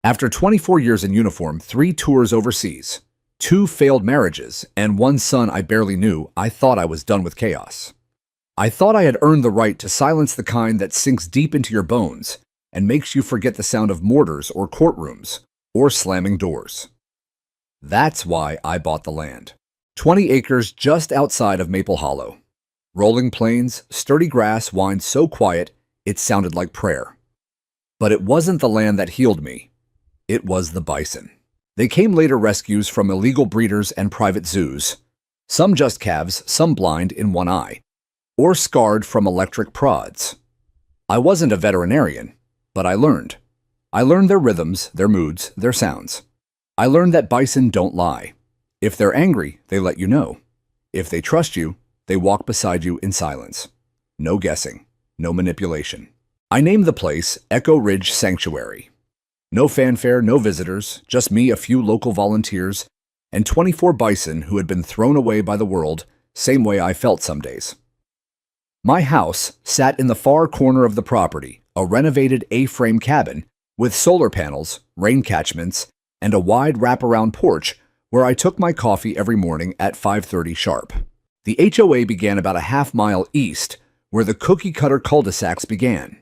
After 24 years in uniform, 3 tours overseas, 2 failed marriages, and 1 son I barely knew, I thought I was done with chaos. I thought I had earned the right to silence the kind that sinks deep into your bones and makes you forget the sound of mortars or courtrooms or slamming doors. That's why I bought the land. 20 acres just outside of Maple Hollow. Rolling plains, sturdy grass winds so quiet it sounded like prayer. But it wasn't the land that healed me. It was the bison. They came later rescues from illegal breeders and private zoos. Some just calves, some blind in one eye, or scarred from electric prods. I wasn't a veterinarian, but I learned. I learned their rhythms, their moods, their sounds. I learned that bison don't lie. If they're angry, they let you know. If they trust you, they walk beside you in silence. No guessing, no manipulation. I named the place Echo Ridge Sanctuary. No fanfare, no visitors, just me, a few local volunteers, and 24 bison who had been thrown away by the world, same way I felt some days. My house sat in the far corner of the property, a renovated A-frame cabin with solar panels, rain catchments, and a wide wraparound porch where I took my coffee every morning at 5:30 sharp. The HOA began about a half-mile east, where the cookie-cutter cul-de-sacs began.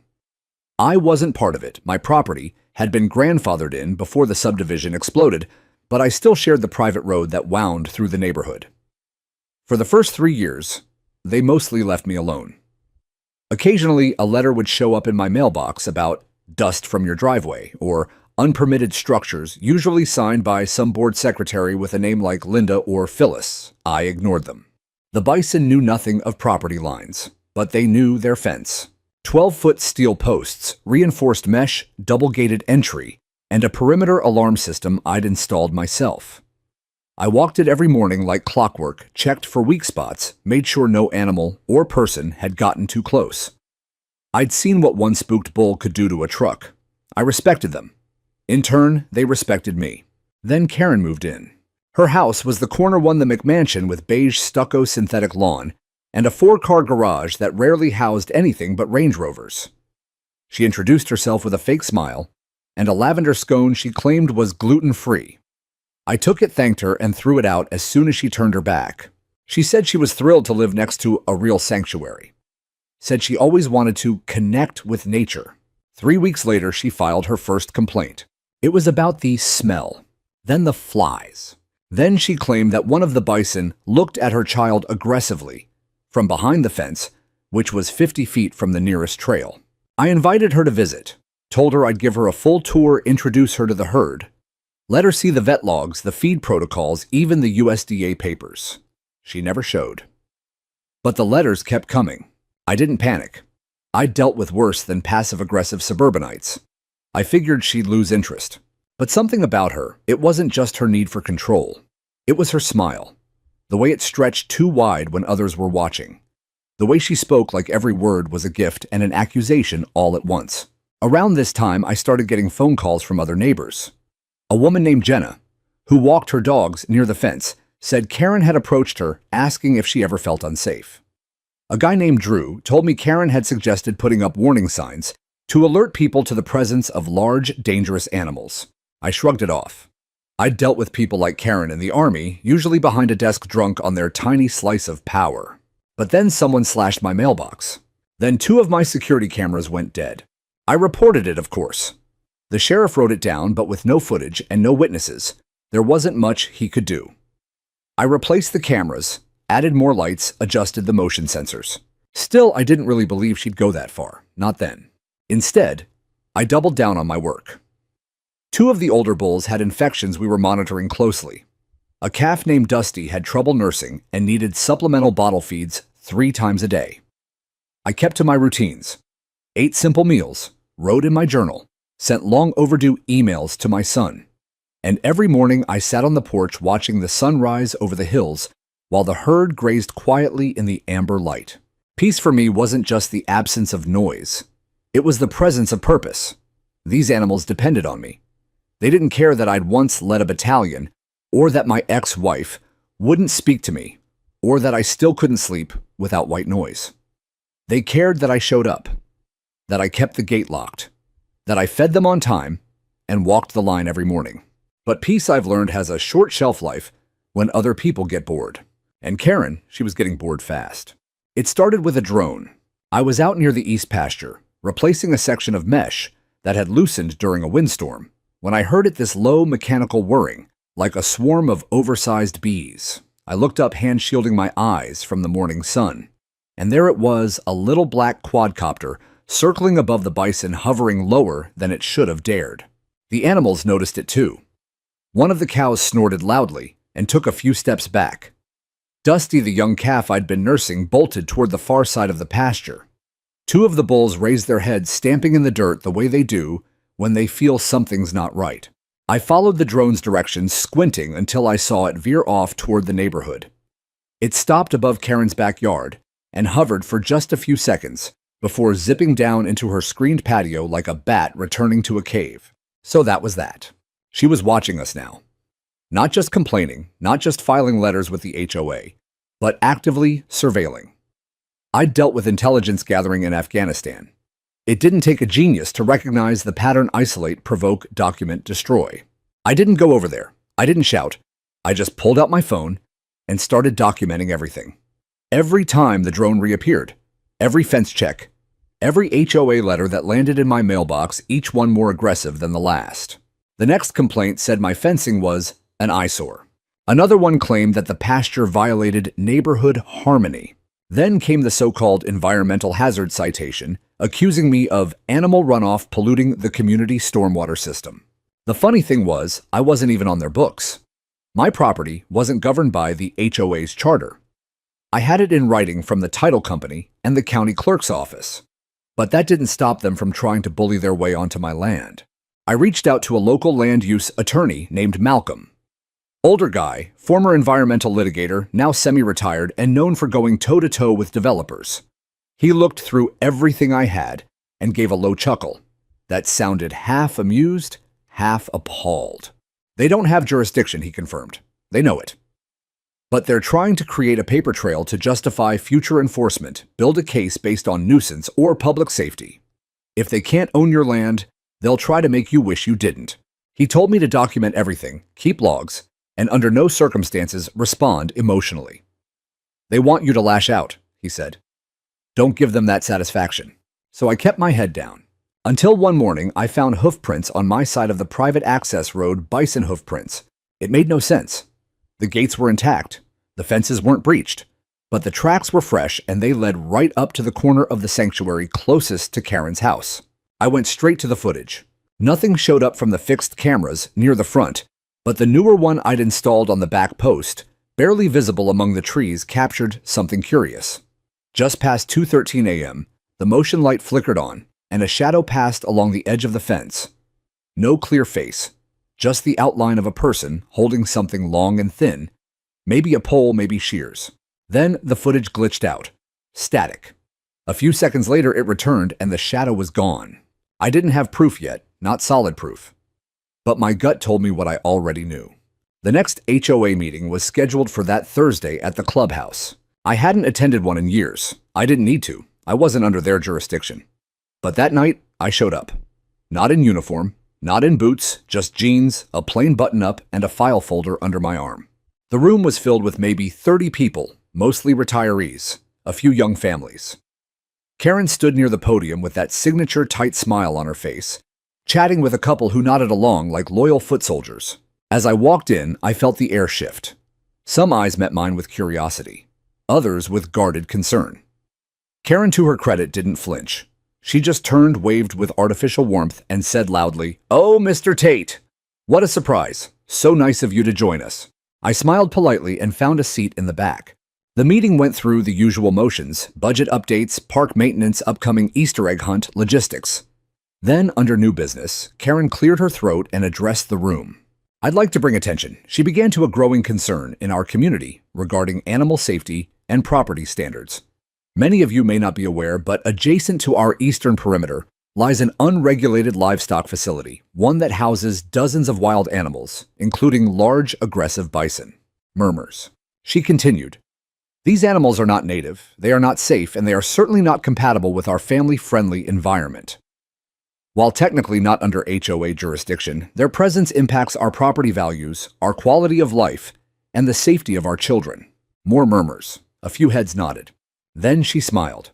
I wasn't part of it. My property had been grandfathered in before the subdivision exploded, but I still shared the private road that wound through the neighborhood. For the first 3 years, they mostly left me alone. Occasionally, a letter would show up in my mailbox about dust from your driveway or unpermitted structures, usually signed by some board secretary with a name like Linda or Phyllis. I ignored them. The bison knew nothing of property lines, but they knew their fence. 12-foot steel posts, reinforced mesh, double-gated entry, and a perimeter alarm system I'd installed myself. I walked it every morning like clockwork, checked for weak spots, made sure no animal or person had gotten too close. I'd seen what one spooked bull could do to a truck. I respected them. In turn, they respected me. Then Karen moved in. Her house was the corner one the McMansion with beige stucco synthetic lawn and a 4-car garage that rarely housed anything but Range Rovers. She introduced herself with a fake smile and a lavender scone she claimed was gluten-free. I took it, thanked her, and threw it out as soon as she turned her back. She said she was thrilled to live next to a real sanctuary. Said she always wanted to connect with nature. 3 weeks later, she filed her first complaint. It was about the smell, then the flies. Then she claimed that one of the bison looked at her child aggressively from behind the fence, which was 50 feet from the nearest trail. I invited her to visit, told her I'd give her a full tour, introduce her to the herd, let her see the vet logs, the feed protocols, even the USDA papers. She never showed. But the letters kept coming. I didn't panic. I'd dealt with worse than passive-aggressive suburbanites. I figured she'd lose interest. But something about her, it wasn't just her need for control. It was her smile. The way it stretched too wide when others were watching. The way she spoke like every word was a gift and an accusation all at once. Around this time, I started getting phone calls from other neighbors. A woman named Jenna, who walked her dogs near the fence, said Karen had approached her asking if she ever felt unsafe. A guy named Drew told me Karen had suggested putting up warning signs to alert people to the presence of large, dangerous animals. I shrugged it off. I'd dealt with people like Karen in the Army, usually behind a desk drunk on their tiny slice of power. But then someone slashed my mailbox. Then 2 of my security cameras went dead. I reported it, of course. The sheriff wrote it down, but with no footage and no witnesses, there wasn't much he could do. I replaced the cameras, added more lights, adjusted the motion sensors. Still, I didn't really believe she'd go that far. Not then. Instead, I doubled down on my work. 2 of the older bulls had infections we were monitoring closely. A calf named Dusty had trouble nursing and needed supplemental bottle feeds 3 times a day. I kept to my routines, ate simple meals, wrote in my journal, sent long overdue emails to my son, and every morning I sat on the porch watching the sun rise over the hills while the herd grazed quietly in the amber light. Peace for me wasn't just the absence of noise. It was the presence of purpose. These animals depended on me. They didn't care that I'd once led a battalion, or that my ex-wife wouldn't speak to me, or that I still couldn't sleep without white noise. They cared that I showed up, that I kept the gate locked, that I fed them on time, and walked the line every morning. But peace, I've learned, has a short shelf life when other people get bored. And Karen, she was getting bored fast. It started with a drone. I was out near the east pasture, replacing a section of mesh that had loosened during a windstorm, when I heard this low mechanical whirring, like a swarm of oversized bees. I looked up, hand shielding my eyes from the morning sun, and there it was, a little black quadcopter circling above the bison, hovering lower than it should have dared. The animals noticed it too. One of the cows snorted loudly and took a few steps back. Dusty, the young calf I'd been nursing, bolted toward the far side of the pasture. Two of the bulls raised their heads, stamping in the dirt the way they do when they feel something's not right. I followed the drone's direction, squinting until I saw it veer off toward the neighborhood. It stopped above Karen's backyard and hovered for just a few seconds before zipping down into her screened patio like a bat returning to a cave. So that was that. She was watching us now. Not just complaining, not just filing letters with the HOA, but actively surveilling. I'd dealt with intelligence gathering in Afghanistan. It didn't take a genius to recognize the pattern: isolate, provoke, document, destroy. I didn't go over there. I didn't shout. I just pulled out my phone and started documenting everything. Every time the drone reappeared, every fence check, every HOA letter that landed in my mailbox, each one more aggressive than the last. The next complaint said my fencing was an eyesore. Another one claimed that the pasture violated neighborhood harmony. Then came the so-called environmental hazard citation, accusing me of animal runoff polluting the community stormwater system. The funny thing was, I wasn't even on their books. My property wasn't governed by the HOA's charter. I had it in writing from the title company and the county clerk's office. But that didn't stop them from trying to bully their way onto my land. I reached out to a local land use attorney named Malcolm. Older guy, former environmental litigator, now semi-retired and known for going toe-to-toe with developers. He looked through everything I had and gave a low chuckle that sounded half amused, half appalled. They don't have jurisdiction, he confirmed. They know it. But they're trying to create a paper trail to justify future enforcement, build a case based on nuisance or public safety. If they can't own your land, they'll try to make you wish you didn't. He told me to document everything, keep logs, and under no circumstances respond emotionally. They want you to lash out, he said. Don't give them that satisfaction. So I kept my head down. Until one morning, I found hoof prints on my side of the private access road, Bison hoof prints. It made no sense. The gates were intact. The fences weren't breached. But the tracks were fresh and they led right up to the corner of the sanctuary closest to Karen's house. I went straight to the footage. Nothing showed up from the fixed cameras near the front, but the newer one I'd installed on the back post, barely visible among the trees, captured something curious. Just past 2:13 a.m., the motion light flickered on, and a shadow passed along the edge of the fence. No clear face, just the outline of a person holding something long and thin, maybe a pole, maybe shears. Then the footage glitched out. Static. A few seconds later, it returned, and the shadow was gone. I didn't have proof yet, not solid proof. But my gut told me what I already knew. The next HOA meeting was scheduled for that Thursday at the clubhouse. I hadn't attended one in years. I didn't need to. I wasn't under their jurisdiction. But that night, I showed up. Not in uniform, not in boots, just jeans, a plain button-up, and a file folder under my arm. The room was filled with maybe 30 people, mostly retirees, a few young families. Karen stood near the podium with that signature tight smile on her face, chatting with a couple who nodded along like loyal foot soldiers. As I walked in, I felt the air shift. Some eyes met mine with curiosity, others with guarded concern. Karen, to her credit, didn't flinch. She just turned, waved with artificial warmth, and said loudly, "Oh, Mr. Tate! What a surprise! So nice of you to join us." I smiled politely and found a seat in the back. The meeting went through the usual motions: budget updates, park maintenance, upcoming Easter egg hunt, logistics. Then, under new business, Karen cleared her throat and addressed the room. "I'd like to bring attention," she began, "to a growing concern in our community regarding animal safety and property standards. Many of you may not be aware, but adjacent to our eastern perimeter lies an unregulated livestock facility, one that houses dozens of wild animals, including large, aggressive bison." Murmurs. She continued, "These animals are not native, they are not safe, and they are certainly not compatible with our family-friendly environment." While technically not under HOA jurisdiction, their presence impacts our property values, our quality of life, and the safety of our children. More murmurs. A few heads nodded. Then she smiled.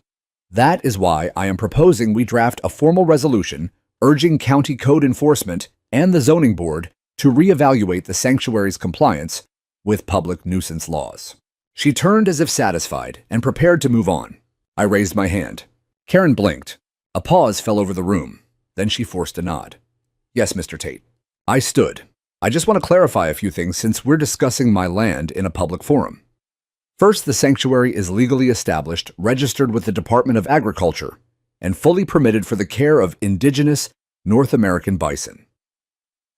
That is why I am proposing we draft a formal resolution urging county code enforcement and the zoning board to reevaluate the sanctuary's compliance with public nuisance laws. She turned as if satisfied and prepared to move on. I raised my hand. Karen blinked. A pause fell over the room. Then she forced a nod. Yes, Mr. Tate. I stood. I just want to clarify a few things since we're discussing my land in a public forum. First, the sanctuary is legally established, registered with the Department of Agriculture, and fully permitted for the care of indigenous North American bison.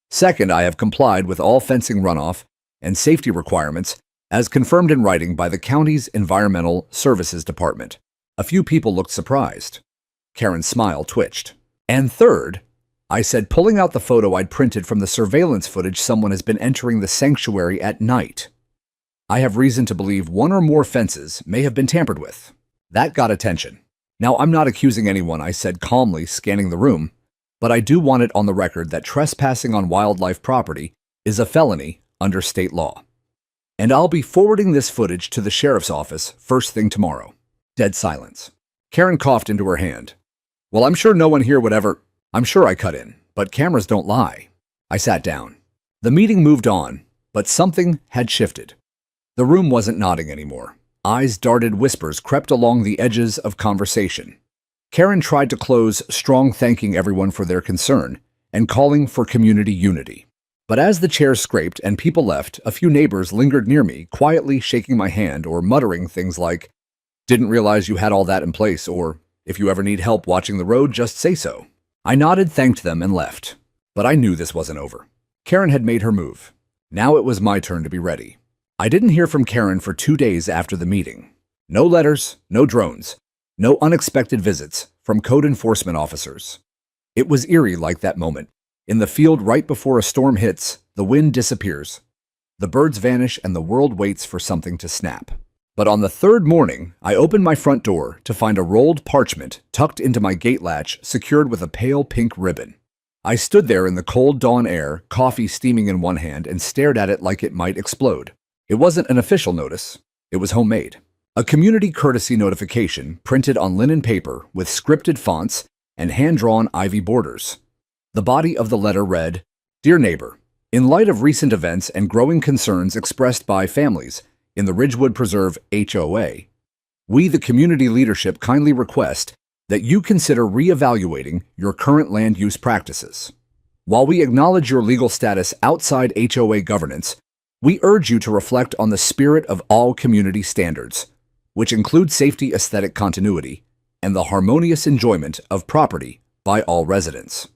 Second, I have complied with all fencing runoff and safety requirements as confirmed in writing by the county's Environmental Services Department. A few people looked surprised. Karen's smile twitched. And third, I said, pulling out the photo I'd printed from the surveillance footage, someone has been entering the sanctuary at night. I have reason to believe one or more fences may have been tampered with. That got attention. Now, I'm not accusing anyone, I said calmly, scanning the room, but I do want it on the record that trespassing on wildlife property is a felony under state law. And I'll be forwarding this footage to the sheriff's office first thing tomorrow. Dead silence. Karen coughed into her hand. Well, I'm sure no one here would ever... I'm sure I cut in, but cameras don't lie. I sat down. The meeting moved on, but something had shifted. The room wasn't nodding anymore. Eyes darted, whispers crept along the edges of conversation. Karen tried to close, strong, thanking everyone for their concern and calling for community unity. But as the chairs scraped and people left, a few neighbors lingered near me, quietly shaking my hand or muttering things like, "Didn't realize you had all that in place," or "If you ever need help watching the road, just say so." I nodded, thanked them, and left. But I knew this wasn't over. Karen had made her move. Now it was my turn to be ready. I didn't hear from Karen for 2 days after the meeting. No letters, no drones, no unexpected visits from code enforcement officers. It was eerie like that moment. In the field right before a storm hits, the wind disappears. The birds vanish and the world waits for something to snap. But on the third morning, I opened my front door to find a rolled parchment tucked into my gate latch, secured with a pale pink ribbon. I stood there in the cold dawn air, coffee steaming in one hand, and stared at it like it might explode. It wasn't an official notice. It was homemade. A community courtesy notification printed on linen paper with scripted fonts and hand-drawn ivy borders. The body of the letter read, "Dear neighbor, in light of recent events and growing concerns expressed by families in the Ridgewood Preserve HOA, we, the community leadership, kindly request that you consider reevaluating your current land use practices. While we acknowledge your legal status outside HOA governance, we urge you to reflect on the spirit of all community standards, which include safety, aesthetic continuity, and the harmonious enjoyment of property by all residents.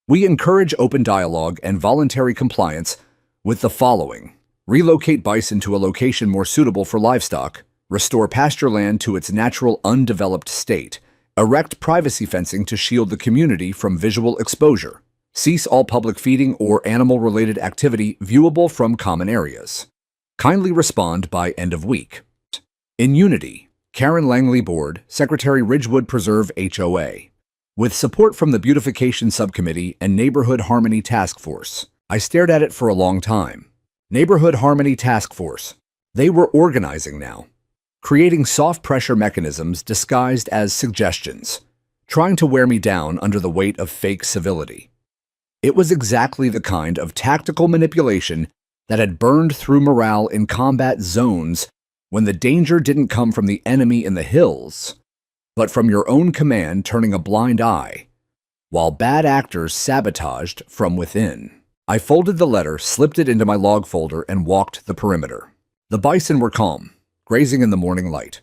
We encourage open dialogue and voluntary compliance with the following: relocate bison to a location more suitable for livestock, restore pasture land to its natural undeveloped state, erect privacy fencing to shield the community from visual exposure, cease all public feeding or animal-related activity viewable from common areas. Kindly respond by end of week. In unity, Karen Langley Board, Secretary, Ridgewood Preserve HOA. With support from the Beautification Subcommittee and Neighborhood Harmony Task Force. I stared at it for a long time. Neighborhood Harmony Task Force. They were organizing now, creating soft pressure mechanisms disguised as suggestions, trying to wear me down under the weight of fake civility. It was exactly the kind of tactical manipulation that had burned through morale in combat zones when the danger didn't come from the enemy in the hills, but from your own command turning a blind eye, while bad actors sabotaged from within. I folded the letter, slipped it into my log folder, and walked the perimeter. The bison were calm, grazing in the morning light.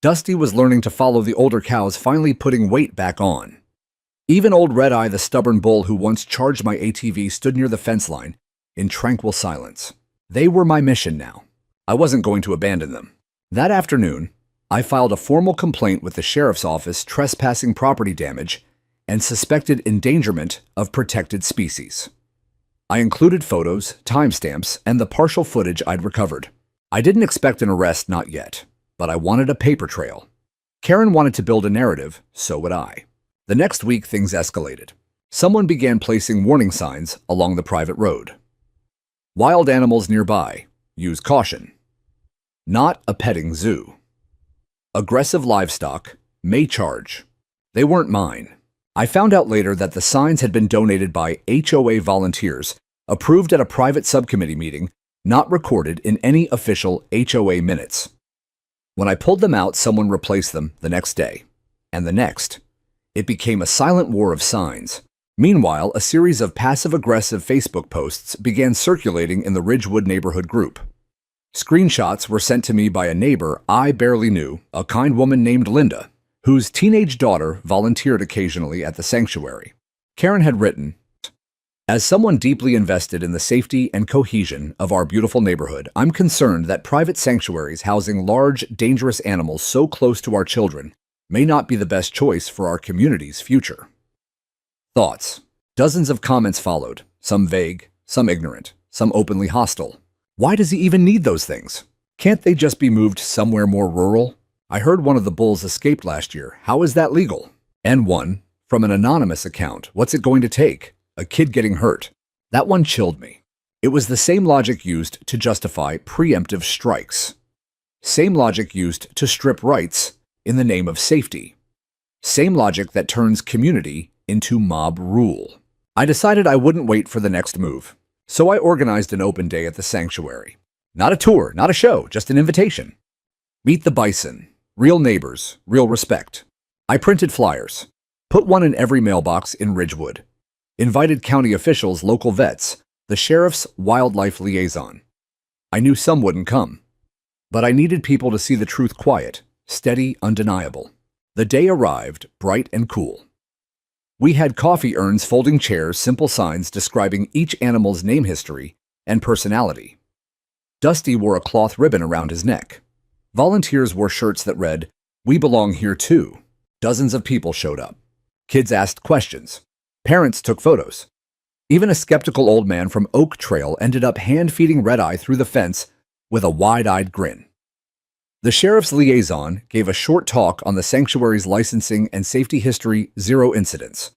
Dusty was learning to follow the older cows, finally putting weight back on. Even old Red Eye, the stubborn bull who once charged my ATV, stood near the fence line in tranquil silence. They were my mission now. I wasn't going to abandon them. That afternoon, I filed a formal complaint with the sheriff's office trespassing property damage and suspected endangerment of protected species. I included photos, timestamps, and the partial footage I'd recovered. I didn't expect an arrest, not yet, but I wanted a paper trail. Karen wanted to build a narrative, so would I. The next week, things escalated. Someone began placing warning signs along the private road. Wild animals nearby. Use caution. Not a petting zoo. Aggressive livestock. May charge. They weren't mine. I found out later that the signs had been donated by HOA volunteers, approved at a private subcommittee meeting, not recorded in any official HOA minutes. When I pulled them out, someone replaced them the next day. And the next. It became a silent war of signs. Meanwhile, a series of passive-aggressive Facebook posts began circulating in the Ridgewood neighborhood group. Screenshots were sent to me by a neighbor I barely knew, a kind woman named Linda, whose teenage daughter volunteered occasionally at the sanctuary. Karen had written, "As someone deeply invested in the safety and cohesion of our beautiful neighborhood, I'm concerned that private sanctuaries housing large, dangerous animals so close to our children may not be the best choice for our community's future." Thoughts. Dozens of comments followed, some vague, some ignorant, some openly hostile. Why does he even need those things? Can't they just be moved somewhere more rural? I heard one of the bulls escaped last year. How is that legal? And one, from an anonymous account. What's it going to take? A kid getting hurt. That one chilled me. It was the same logic used to justify preemptive strikes. Same logic used to strip rights in the name of safety. Same logic that turns community into mob rule. I decided I wouldn't wait for the next move. So I organized an open day at the sanctuary. Not a tour, not a show, just an invitation. Meet the Bison. Real neighbors, real respect. I printed flyers. Put one in every mailbox in Ridgewood. Invited county officials, local vets, the sheriff's wildlife liaison. I knew some wouldn't come. But I needed people to see the truth quiet, steady, undeniable. The day arrived, bright and cool. We had coffee urns, folding chairs, simple signs describing each animal's name history and personality. Dusty wore a cloth ribbon around his neck. Volunteers wore shirts that read, "We belong here too." Dozens of people showed up. Kids asked questions. Parents took photos. Even a skeptical old man from Oak Trail ended up hand-feeding red-eye through the fence with a wide-eyed grin. The sheriff's liaison gave a short talk on the sanctuary's licensing and safety history, 0 incidents.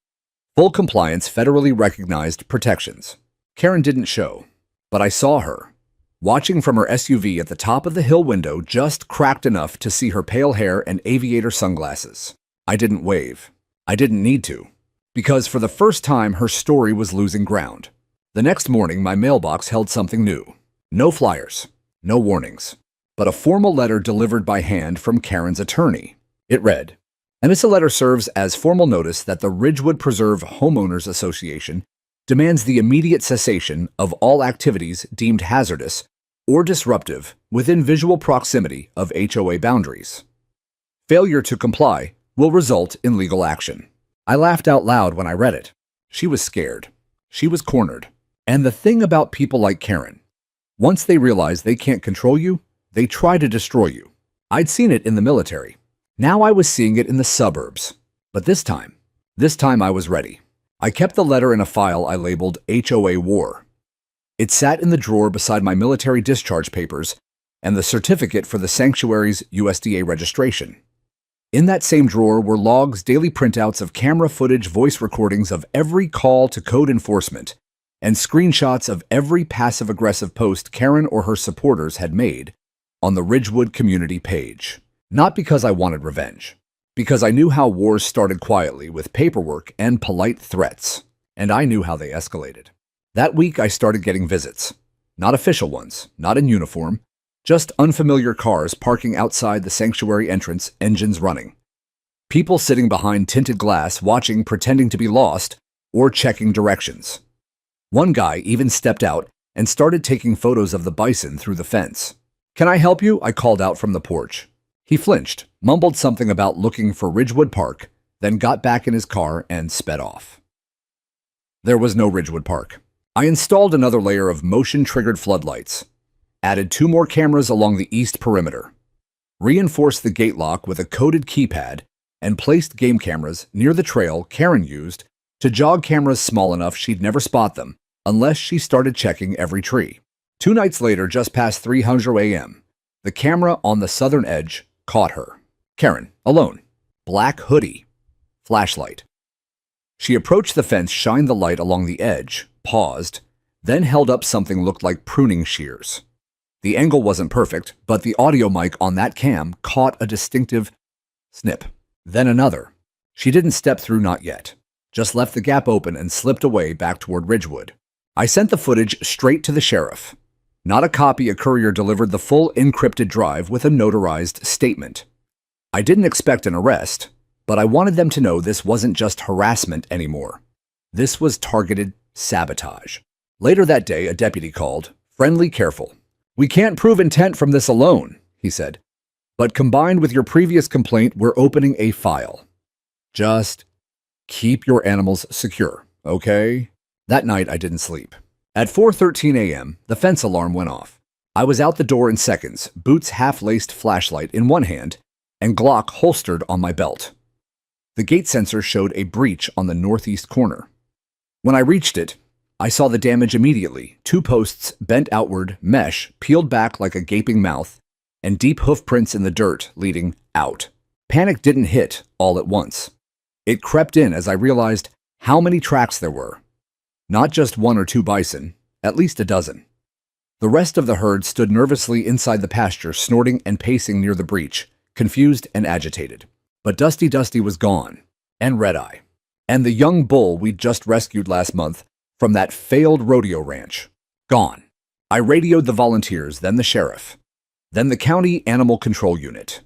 Full compliance, federally recognized protections. Karen didn't show, but I saw her, watching from her SUV at the top of the hill window, just cracked enough to see her pale hair and aviator sunglasses. I didn't wave. I didn't need to, because for the first time her story was losing ground. The next morning, my mailbox held something new. No flyers, no warnings, but a formal letter delivered by hand from Karen's attorney. It read, "And this letter serves as formal notice that the Ridgewood Preserve Homeowners Association demands the immediate cessation of all activities deemed hazardous or disruptive within visual proximity of HOA boundaries. Failure to comply will result in legal action." I laughed out loud when I read it. She was scared. She was cornered. And the thing about people like Karen, once they realize they can't control you, they try to destroy you. I'd seen it in the military. Now I was seeing it in the suburbs. But this time I was ready. I kept the letter in a file I labeled HOA War. It sat in the drawer beside my military discharge papers and the certificate for the sanctuary's USDA registration. In that same drawer were logs, daily printouts of camera footage, voice recordings of every call to code enforcement, and screenshots of every passive-aggressive post Karen or her supporters had made on the Ridgewood community page. Not because I wanted revenge, because I knew how wars started quietly with paperwork and polite threats, and I knew how they escalated. That week I started getting visits. Not official ones, not in uniform, just unfamiliar cars parking outside the sanctuary entrance, engines running. People sitting behind tinted glass, watching, pretending to be lost, or checking directions. One guy even stepped out and started taking photos of the bison through the fence. "Can I help you?" I called out from the porch. He flinched, mumbled something about looking for Ridgewood Park, then got back in his car and sped off. There was no Ridgewood Park. I installed another layer of motion-triggered floodlights, added 2 more cameras along the east perimeter, reinforced the gate lock with a coded keypad, and placed game cameras near the trail Karen used to jog cameras small enough she'd never spot them unless she started checking every tree. 2 nights later, just past 300 a.m., the camera on the southern edge caught her. Karen, alone, black hoodie, flashlight, She approached the fence, shined the light along the edge, paused, then held up something looked like pruning shears. The angle wasn't perfect, but the audio mic on that cam caught a distinctive snip. Then another. She didn't step through, not yet. Just left the gap open and slipped away back toward Ridgewood. I sent the footage straight to the sheriff. Not a copy, a courier delivered the full encrypted drive with a notarized statement. I didn't expect an arrest, but I wanted them to know this wasn't just harassment anymore. This was targeted sabotage. Later that day, a deputy called, friendly, careful. "We can't prove intent from this alone," he said. "But combined with your previous complaint, we're opening a file. Just keep your animals secure, okay?" That night, I didn't sleep. At 4:13 a.m., the fence alarm went off. I was out the door in seconds, Boots' half-laced flashlight in one hand and Glock holstered on my belt. The gate sensor showed a breach on the northeast corner. When I reached it, I saw the damage immediately. 2 posts bent outward, mesh peeled back like a gaping mouth, and deep hoof prints in the dirt leading out. Panic didn't hit all at once. It crept in as I realized how many tracks there were. Not just 1 or 2 bison, at least a dozen. The rest of the herd stood nervously inside the pasture, snorting and pacing near the breach, confused and agitated. But Dusty was gone, and Red Eye, and the young bull we'd just rescued last month from that failed rodeo ranch. Gone. I radioed the volunteers, then the sheriff, then the county animal control unit.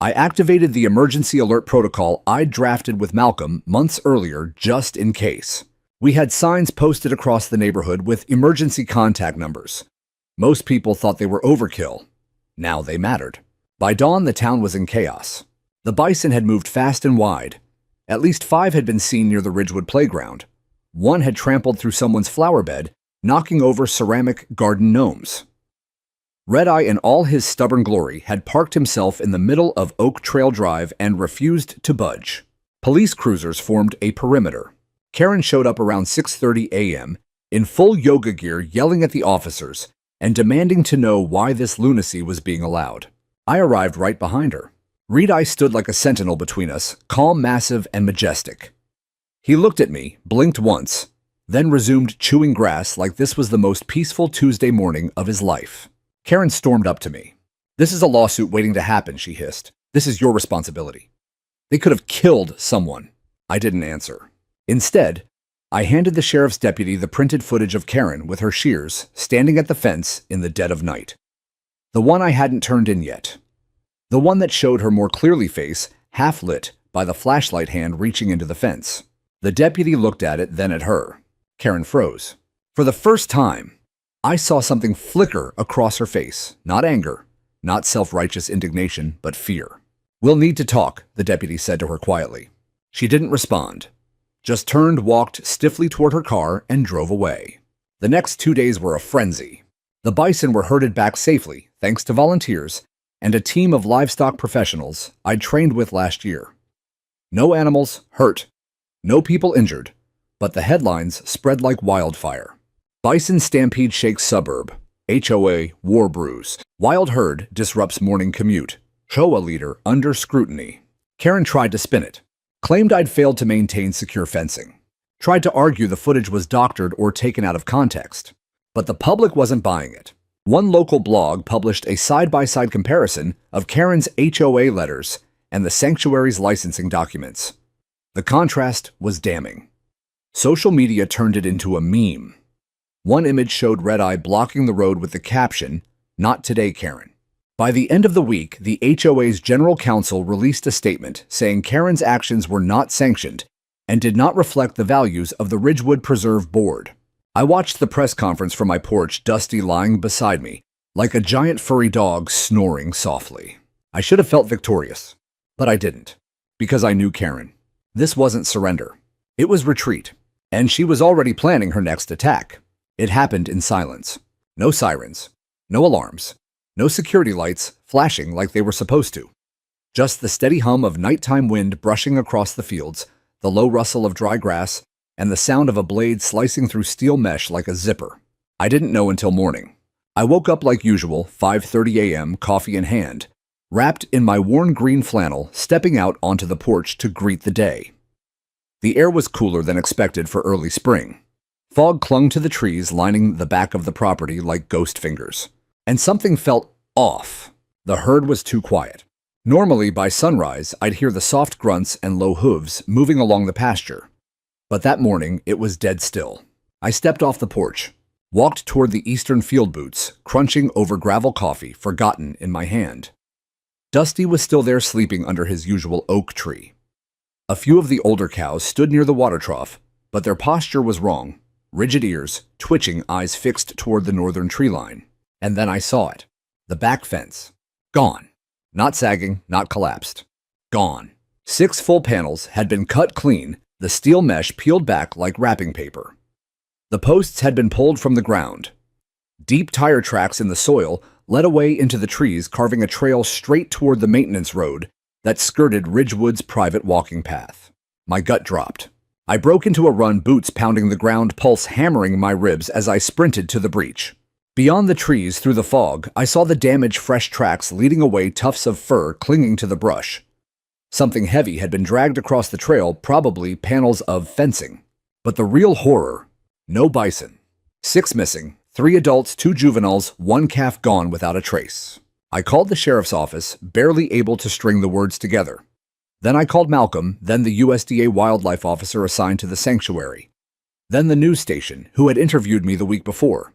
I activated the emergency alert protocol I'd drafted with Malcolm months earlier just in case. We had signs posted across the neighborhood with emergency contact numbers. Most people thought they were overkill. Now they mattered. By dawn, the town was in chaos. The bison had moved fast and wide. At least 5 had been seen near the Ridgewood playground. 1 had trampled through someone's flower bed, knocking over ceramic garden gnomes. Red Eye, in all his stubborn glory, had parked himself in the middle of Oak Trail Drive and refused to budge. Police cruisers formed a perimeter. Karen showed up around 6:30 a.m. in full yoga gear, yelling at the officers and demanding to know why this lunacy was being allowed. I arrived right behind her. Red Eye stood like a sentinel between us, calm, massive, and majestic. He looked at me, blinked once, then resumed chewing grass like this was the most peaceful Tuesday morning of his life. Karen stormed up to me. "This is a lawsuit waiting to happen," she hissed. "This is your responsibility." They could have killed someone. I didn't answer. Instead, I handed the sheriff's deputy the printed footage of Karen with her shears standing at the fence in the dead of night. The one I hadn't turned in yet. The one that showed her more clearly, face half lit by the flashlight hand reaching into the fence. The deputy looked at it, then at her. Karen froze. For the first time, I saw something flicker across her face. Not anger, not self-righteous indignation, but fear. "We'll need to talk," the deputy said to her quietly. She didn't respond, just turned, walked stiffly toward her car, and drove away. The next 2 days were a frenzy. The bison were herded back safely, thanks to volunteers and a team of livestock professionals I'd trained with last year. No animals hurt, no people injured, but the headlines spread like wildfire. Bison stampede shakes suburb, HOA war brews, wild herd disrupts morning commute, HOA leader under scrutiny. Karen tried to spin it, claimed I'd failed to maintain secure fencing, tried to argue the footage was doctored or taken out of context. But the public wasn't buying it. One local blog published a side-by-side comparison of Karen's HOA letters and the sanctuary's licensing documents. The contrast was damning. Social media turned it into a meme. One image showed Red Eye blocking the road with the caption, "Not today, Karen." By the end of the week, the HOA's general counsel released a statement saying Karen's actions were not sanctioned and did not reflect the values of the Ridgewood Preserve Board. I watched the press conference from my porch, Dusty lying beside me, like a giant furry dog snoring softly. I should have felt victorious, but I didn't, because I knew Karen. This wasn't surrender. It was retreat, and she was already planning her next attack. It happened in silence. No sirens, no alarms, no security lights flashing like they were supposed to. Just the steady hum of nighttime wind brushing across the fields, the low rustle of dry grass, and the sound of a blade slicing through steel mesh like a zipper. I didn't know until morning. I woke up like usual, 5:30 a.m., coffee in hand, wrapped in my worn green flannel, stepping out onto the porch to greet the day. The air was cooler than expected for early spring. Fog clung to the trees lining the back of the property like ghost fingers. And something felt off. The herd was too quiet. Normally, by sunrise, I'd hear the soft grunts and low hooves moving along the pasture. But that morning, it was dead still. I stepped off the porch, walked toward the eastern field boots, crunching over gravel coffee forgotten in my hand. Dusty was still there sleeping under his usual oak tree. A few of the older cows stood near the water trough, but their posture was wrong. Rigid ears, twitching eyes fixed toward the northern tree line. And then I saw it. The back fence. Gone. Not sagging, not collapsed. Gone. 6 full panels had been cut clean, the steel mesh peeled back like wrapping paper. The posts had been pulled from the ground. Deep tire tracks in the soil led away into the trees, carving a trail straight toward the maintenance road that skirted Ridgewood's private walking path. My gut dropped. I broke into a run, boots pounding the ground, pulse hammering my ribs as I sprinted to the breach. Beyond the trees, through the fog, I saw the damaged fresh tracks leading away, tufts of fur clinging to the brush. Something heavy had been dragged across the trail, probably panels of fencing. But the real horror, no bison. 6 missing, 3 adults, 2 juveniles, 1 calf gone without a trace. I called the sheriff's office, barely able to string the words together. Then I called Malcolm, then the USDA wildlife officer assigned to the sanctuary. Then the news station, who had interviewed me the week before.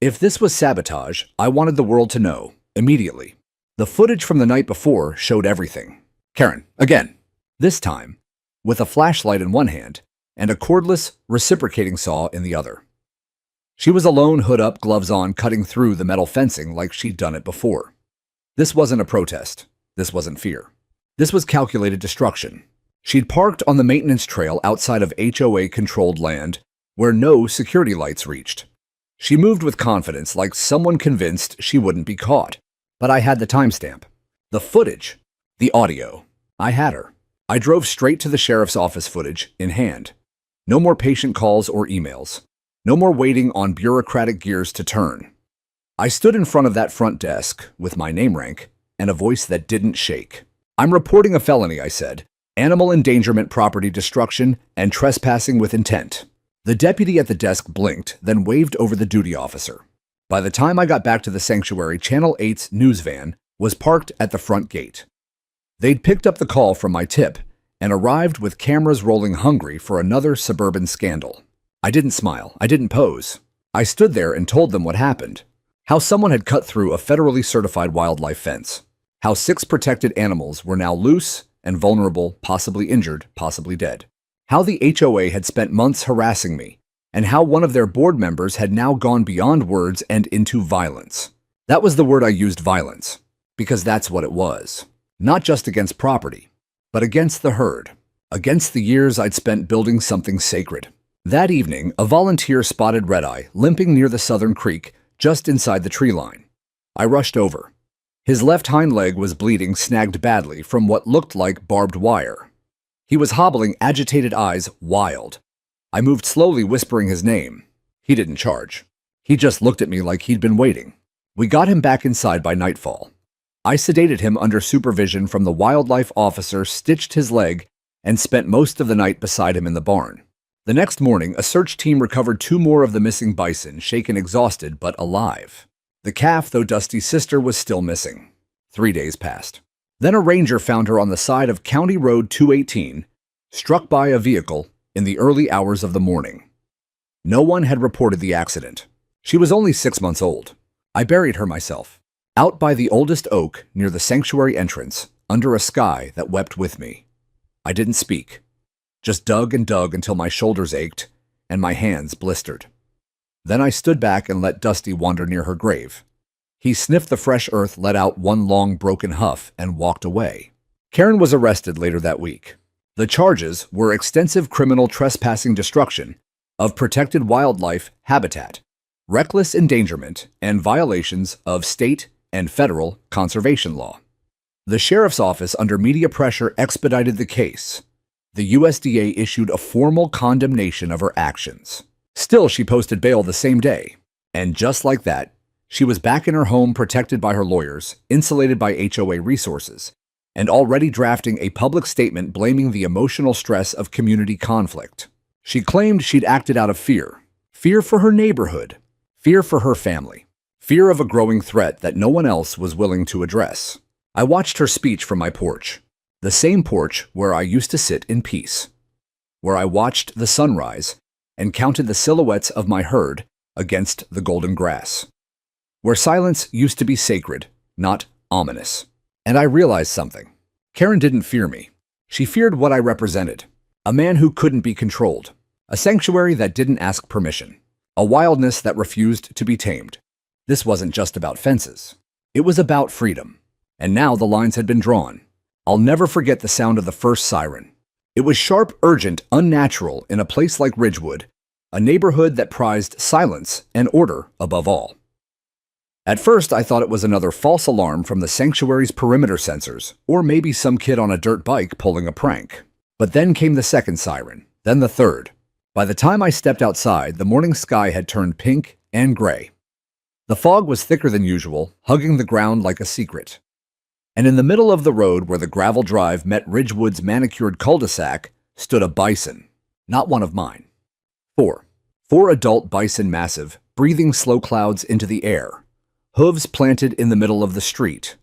If this was sabotage, I wanted the world to know, immediately. The footage from the night before showed everything. Karen, again. This time, with a flashlight in one hand and a cordless, reciprocating saw in the other. She was alone, hood up, gloves on, cutting through the metal fencing like she'd done it before. This wasn't a protest. This wasn't fear. This was calculated destruction. She'd parked on the maintenance trail outside of HOA-controlled land where no security lights reached. She moved with confidence, like someone convinced she wouldn't be caught. But I had the timestamp, the footage, the audio. I had her. I drove straight to the sheriff's office, footage in hand. No more patient calls or emails. No more waiting on bureaucratic gears to turn. I stood in front of that front desk with my name rank and a voice that didn't shake. I'm reporting a felony, I said. Animal endangerment, property destruction, and trespassing with intent. The deputy at the desk blinked, then waved over the duty officer. By the time I got back to the sanctuary, Channel 8's news van was parked at the front gate. They'd picked up the call from my tip and arrived with cameras rolling, hungry for another suburban scandal. I didn't smile. I didn't pose. I stood there and told them what happened. How someone had cut through a federally certified wildlife fence. How 6 protected animals were now loose and vulnerable, possibly injured, possibly dead. How the HOA had spent months harassing me, and how one of their board members had now gone beyond words and into violence. That was the word I used, violence, because that's what it was. Not just against property, but against the herd, against the years I'd spent building something sacred. That evening, a volunteer spotted Red-Eye limping near the southern creek, just inside the tree line. I rushed over. His left hind leg was bleeding, snagged badly from what looked like barbed wire. He was hobbling, agitated eyes wild. I moved slowly, whispering his name. He didn't charge. He just looked at me like he'd been waiting. We got him back inside by nightfall. I sedated him under supervision from the wildlife officer, stitched his leg, and spent most of the night beside him in the barn. The next morning, a search team recovered 2 more of the missing bison, shaken, exhausted, but alive. The calf, though Dusty's sister, was still missing. 3 days passed. Then a ranger found her on the side of County Road 218, struck by a vehicle in the early hours of the morning. No one had reported the accident. She was only 6 months old. I buried her myself, out by the oldest oak near the sanctuary entrance, under a sky that wept with me. I didn't speak, just dug and dug until my shoulders ached and my hands blistered. Then I stood back and let Dusty wander near her grave. He sniffed the fresh earth, let out one long broken huff, and walked away. Karen was arrested later that week. The charges were extensive criminal trespassing, destruction of protected wildlife habitat, reckless endangerment, and violations of state and federal conservation law. The sheriff's office, under media pressure, expedited the case. The USDA issued a formal condemnation of her actions. Still, she posted bail the same day. And just like that, she was back in her home, protected by her lawyers, insulated by HOA resources, and already drafting a public statement blaming the emotional stress of community conflict. She claimed she'd acted out of fear. Fear for her neighborhood. Fear for her family. Fear of a growing threat that no one else was willing to address. I watched her speech from my porch. The same porch where I used to sit in peace. Where I watched the sunrise and counted the silhouettes of my herd against the golden grass. Where silence used to be sacred, not ominous. And I realized something. Karen didn't fear me. She feared what I represented. A man who couldn't be controlled. A sanctuary that didn't ask permission. A wildness that refused to be tamed. This wasn't just about fences. It was about freedom. And now the lines had been drawn. I'll never forget the sound of the first siren. It was sharp, urgent, unnatural in a place like Ridgewood, a neighborhood that prized silence and order above all. At first, I thought it was another false alarm from the sanctuary's perimeter sensors, or maybe some kid on a dirt bike pulling a prank. But then came the second siren, then the third. By the time I stepped outside, the morning sky had turned pink and gray. The fog was thicker than usual, hugging the ground like a secret. And in the middle of the road where the gravel drive met Ridgewood's manicured cul-de-sac stood a bison, not one of mine. Four adult bison massive, breathing slow clouds into the air, hooves planted in the middle of the street.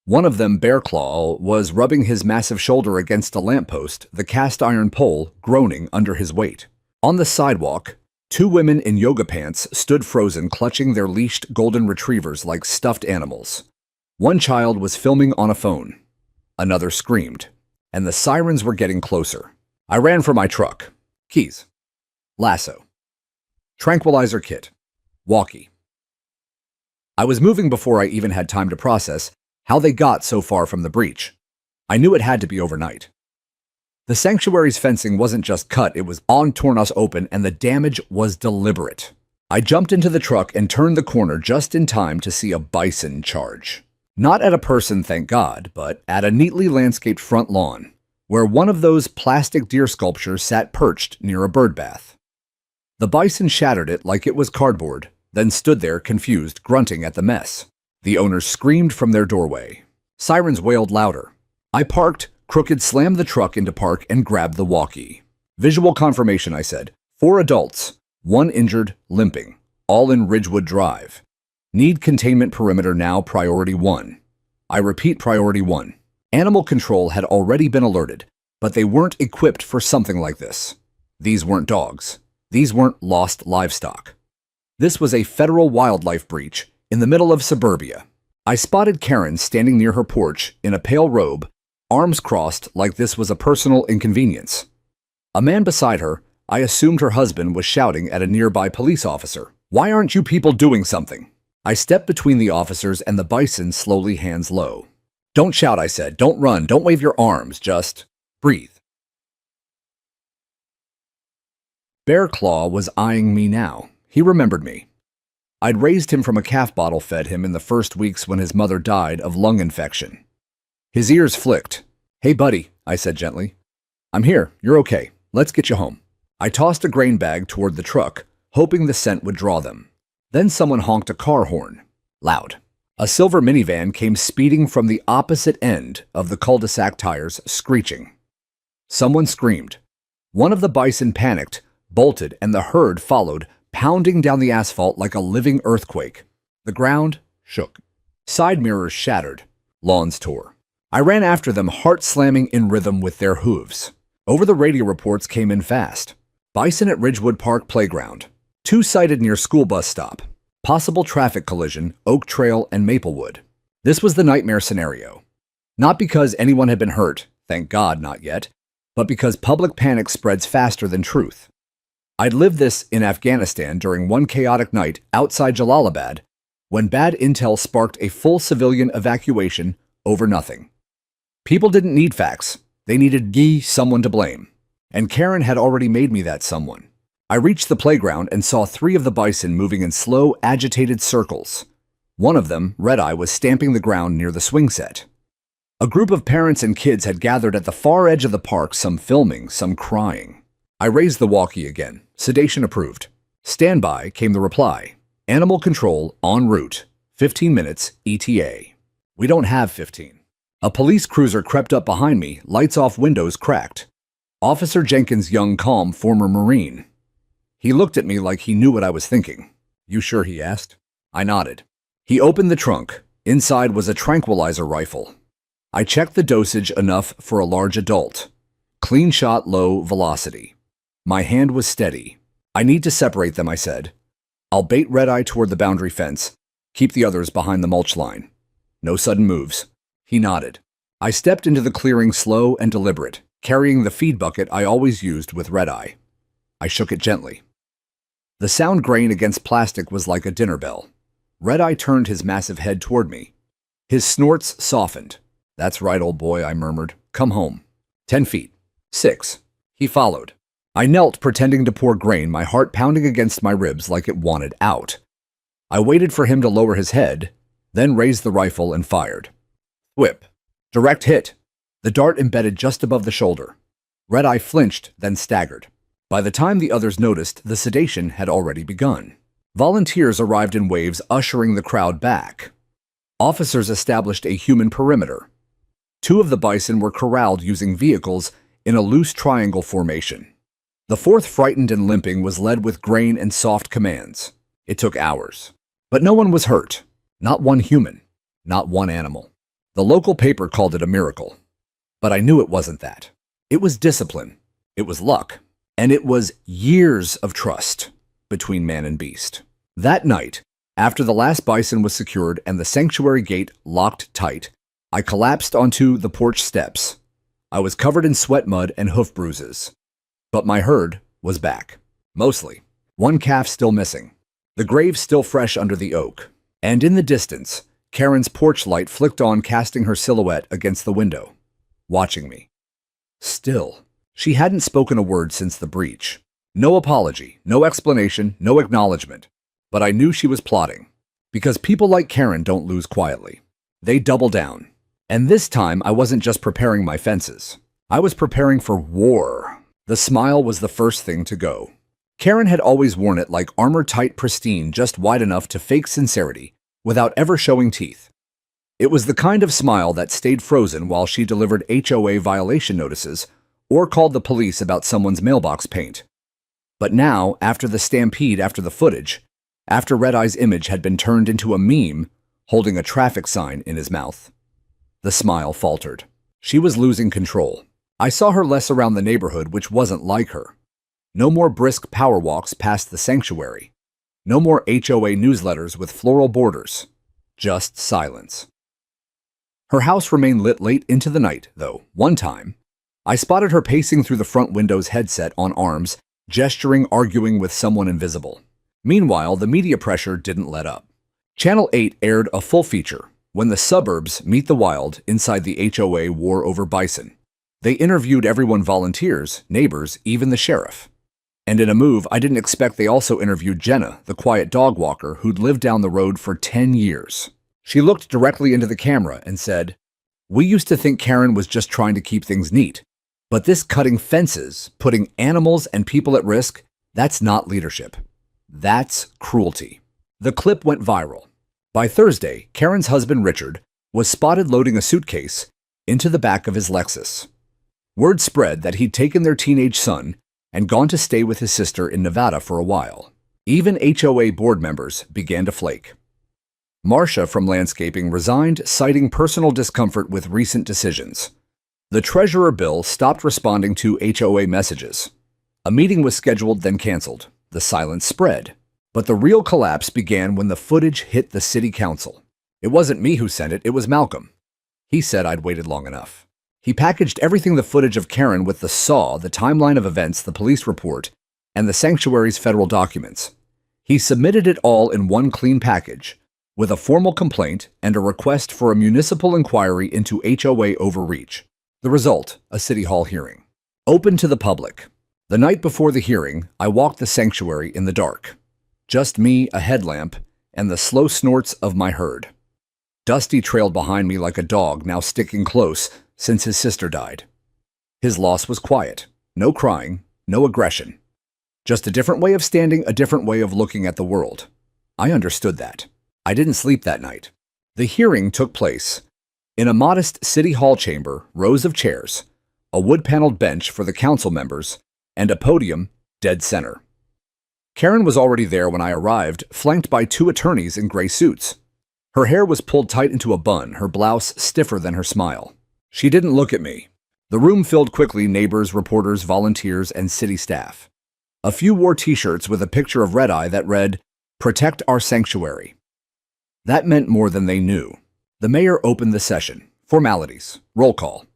One of them, Bear Claw, was rubbing his massive shoulder against a lamppost, the cast iron pole groaning under his weight. On the sidewalk, two women in yoga pants stood frozen, clutching their leashed golden retrievers like stuffed animals. One child was filming on a phone. Another screamed. And the sirens were getting closer. I ran for my truck. Keys. Lasso. Tranquilizer kit. Walkie. I was moving before I even had time to process how they got so far from the breach. I knew it had to be overnight. The sanctuary's fencing wasn't just cut, it was torn us open, and the damage was deliberate. I jumped into the truck and turned the corner just in time to see a bison charge. Not at a person, thank God, but at a neatly landscaped front lawn, where one of those plastic deer sculptures sat perched near a bird bath. The bison shattered it like it was cardboard, then stood there confused, grunting at the mess. The owners screamed from their doorway. Sirens wailed louder. I parked, crooked slammed the truck into park, and grabbed the walkie. Visual confirmation, I said. 4 adults, 1 injured, limping, all in Ridgewood Drive. Need containment perimeter now, priority 1. I repeat, priority 1. Animal control had already been alerted, but they weren't equipped for something like this. These weren't dogs. These weren't lost livestock. This was a federal wildlife breach in the middle of suburbia. I spotted Karen standing near her porch in a pale robe, arms crossed like this was a personal inconvenience. A man beside her, I assumed her husband, was shouting at a nearby police officer. "Why aren't you people doing something?" I stepped between the officers and the bison, slowly, hands low. "Don't shout," I said. "Don't run. Don't wave your arms. Just breathe." Bear Claw was eyeing me now. He remembered me. I'd raised him from a calf bottle fed him in the first weeks when his mother died of lung infection. His ears flicked. "Hey, buddy," I said gently. "I'm here. You're okay. Let's get you home." I tossed a grain bag toward the truck, hoping the scent would draw them. Then someone honked a car horn. Loud. A silver minivan came speeding from the opposite end of the cul-de-sac, tires screeching. Someone screamed. One of the bison panicked, bolted, and the herd followed, pounding down the asphalt like a living earthquake. The ground shook. Side mirrors shattered. Lawns tore. I ran after them, heart slamming in rhythm with their hooves. Over the radio reports came in fast. Bison at Ridgewood Park Playground. 2 sighted near school bus stop. Possible traffic collision, Oak Trail and Maplewood. This was the nightmare scenario. Not because anyone had been hurt, thank God not yet, but because public panic spreads faster than truth. I'd lived this in Afghanistan during one chaotic night outside Jalalabad when bad intel sparked a full civilian evacuation over nothing. People didn't need facts. They needed someone to blame. And Karen had already made me that someone. I reached the playground and saw 3 of the bison moving in slow, agitated circles. One of them, Red Eye, was stamping the ground near the swing set. A group of parents and kids had gathered at the far edge of the park, some filming, some crying. I raised the walkie again. Sedation approved. "Stand by," came the reply. "Animal control en route. 15 minutes ETA." "We don't have 15. A police cruiser crept up behind me, lights off, windows cracked. Officer Jenkins, young, calm, former Marine. He looked at me like he knew what I was thinking. "You sure?" he asked. I nodded. He opened the trunk. Inside was a tranquilizer rifle. I checked the dosage, enough for a large adult. Clean shot, low velocity. My hand was steady. "I need to separate them," I said. "I'll bait Red Eye toward the boundary fence. Keep the others behind the mulch line. No sudden moves." He nodded. I stepped into the clearing, slow and deliberate, carrying the feed bucket I always used with Red Eye. I shook it gently. The sound grain against plastic was like a dinner bell. Red Eye turned his massive head toward me. His snorts softened. "That's right, old boy," I murmured. "Come home." 10 feet. 6. He followed. I knelt, pretending to pour grain, my heart pounding against my ribs like it wanted out. I waited for him to lower his head, then raised the rifle and fired. Whip. Direct hit. The dart embedded just above the shoulder. Red Eye flinched, then staggered. By the time the others noticed, the sedation had already begun. Volunteers arrived in waves, ushering the crowd back. Officers established a human perimeter. 2 of the bison were corralled using vehicles in a loose triangle formation. The 4th, frightened and limping, was led with grain and soft commands. It took hours. But no one was hurt. Not one human. Not one animal. The local paper called it a miracle. But I knew it wasn't that. It was discipline. It was luck. And it was years of trust between man and beast. That night, after the last bison was secured and the sanctuary gate locked tight, I collapsed onto the porch steps. I was covered in sweat, mud, and hoof bruises. But my herd was back. Mostly. 1 calf still missing. The grave still fresh under the oak. And in the distance, Karen's porch light flicked on, casting her silhouette against the window, watching me. Still, she hadn't spoken a word since the breach. No apology, no explanation, no acknowledgement. But I knew she was plotting. Because people like Karen don't lose quietly. They double down. And this time, I wasn't just preparing my fences. I was preparing for war. The smile was the first thing to go. Karen had always worn it like armor-tight, pristine, just wide enough to fake sincerity, without ever showing teeth. It was the kind of smile that stayed frozen while she delivered HOA violation notices or called the police about someone's mailbox paint. But now, after the stampede, after the footage, after Red Eye's image had been turned into a meme holding a traffic sign in his mouth, the smile faltered. She was losing control. I saw her less around the neighborhood, which wasn't like her. No more brisk power walks past the sanctuary. No more HOA newsletters with floral borders. Just silence. Her house remained lit late into the night, though. One time, I spotted her pacing through the front window's headset on arms, gesturing, arguing with someone invisible. Meanwhile, the media pressure didn't let up. Channel 8 aired a full feature, When the Suburbs Meet the Wild, inside the HOA war over bison. They interviewed everyone: volunteers, neighbors, even the sheriff. And in a move I didn't expect, they also interviewed Jenna, the quiet dog walker who'd lived down the road for 10 years. She looked directly into the camera and said, "We used to think Karen was just trying to keep things neat. But this cutting fences, putting animals and people at risk, that's not leadership. That's cruelty." The clip went viral. By Thursday, Karen's husband, Richard, was spotted loading a suitcase into the back of his Lexus. Word spread that he'd taken their teenage son and gone to stay with his sister in Nevada for a while. Even HOA board members began to flake. Marcia from landscaping resigned, citing personal discomfort with recent decisions. The treasurer, Bill, stopped responding to HOA messages. A meeting was scheduled, then canceled. The silence spread. But the real collapse began when the footage hit the city council. It wasn't me who sent it, it was Malcolm. He said I'd waited long enough. He packaged everything: the footage of Karen with the saw, the timeline of events, the police report, and the sanctuary's federal documents. He submitted it all in one clean package, with a formal complaint and a request for a municipal inquiry into HOA overreach. The result, a city hall hearing. Open to the public. The night before the hearing, I walked the sanctuary in the dark. Just me, a headlamp, and the slow snorts of my herd. Dusty trailed behind me like a dog, now sticking close since his sister died. His loss was quiet. No crying, no aggression. Just a different way of standing, a different way of looking at the world. I understood that. I didn't sleep that night. The hearing took place. In a modest city hall chamber, rows of chairs, a wood-paneled bench for the council members, and a podium dead center. Karen was already there when I arrived, flanked by two attorneys in gray suits. Her hair was pulled tight into a bun, her blouse stiffer than her smile. She didn't look at me. The room filled quickly, neighbors, reporters, volunteers, and city staff. A few wore t-shirts with a picture of Red Eye that read, "Protect our sanctuary." That meant more than they knew. The mayor opened the session. Formalities. Roll call.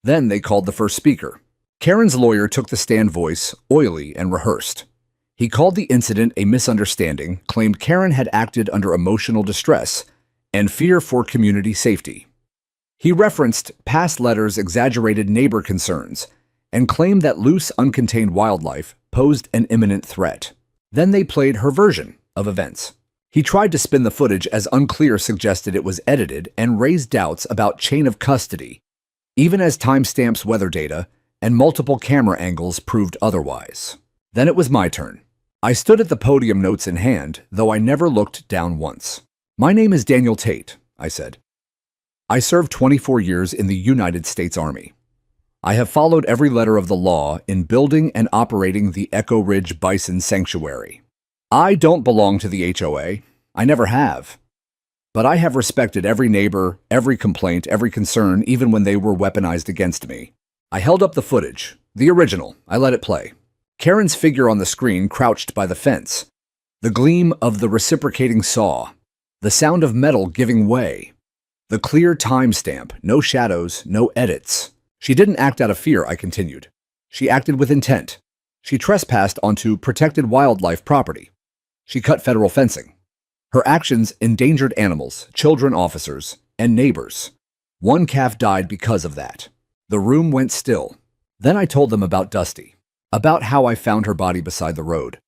Then they called the first speaker. Karen's lawyer took the stand, voice oily and rehearsed. He called the incident a misunderstanding, claimed Karen had acted under emotional distress and fear for community safety. He referenced past letters, exaggerated neighbor concerns, and claimed that loose, uncontained wildlife posed an imminent threat. Then they played her version of events. He tried to spin the footage as unclear, suggested it was edited, and raised doubts about chain of custody, even as timestamps, weather data, and multiple camera angles proved otherwise. Then it was my turn. I stood at the podium, notes in hand, though I never looked down once. "My name is Daniel Tate," I said. "I served 24 years in the United States Army. I have followed every letter of the law in building and operating the Echo Ridge Bison Sanctuary. I don't belong to the HOA. I never have. But I have respected every neighbor, every complaint, every concern, even when they were weaponized against me." I held up the footage, the original. I let it play. Karen's figure on the screen crouched by the fence, the gleam of the reciprocating saw, the sound of metal giving way, the clear timestamp, no shadows, no edits. She didn't act out of fear, I continued. She acted with intent. She trespassed onto protected wildlife property. She cut federal fencing. Her actions endangered animals, children, officers, and neighbors. One calf died because of that. The room went still. Then I told them about Dusty. About how I found her body beside the road,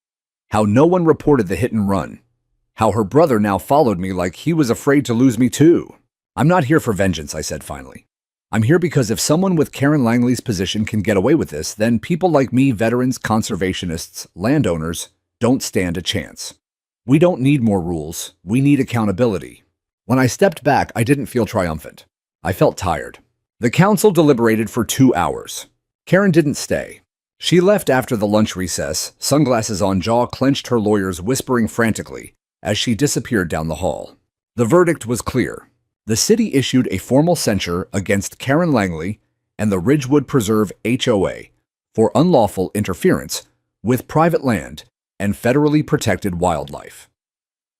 how no one reported the hit and run, how her brother now followed me like he was afraid to lose me too. "I'm not here for vengeance," I said finally. "I'm here because if someone with Karen Langley's position can get away with this, then people like me, veterans, conservationists, landowners, don't stand a chance. We don't need more rules. We need accountability." When I stepped back, I didn't feel triumphant. I felt tired. The council deliberated for 2 hours. Karen didn't stay. She left after the lunch recess, sunglasses on, jaw clenched, her lawyers whispering frantically as she disappeared down the hall. The verdict was clear. The city issued a formal censure against Karen Langley and the Ridgewood Preserve HOA for unlawful interference with private land and federally protected wildlife.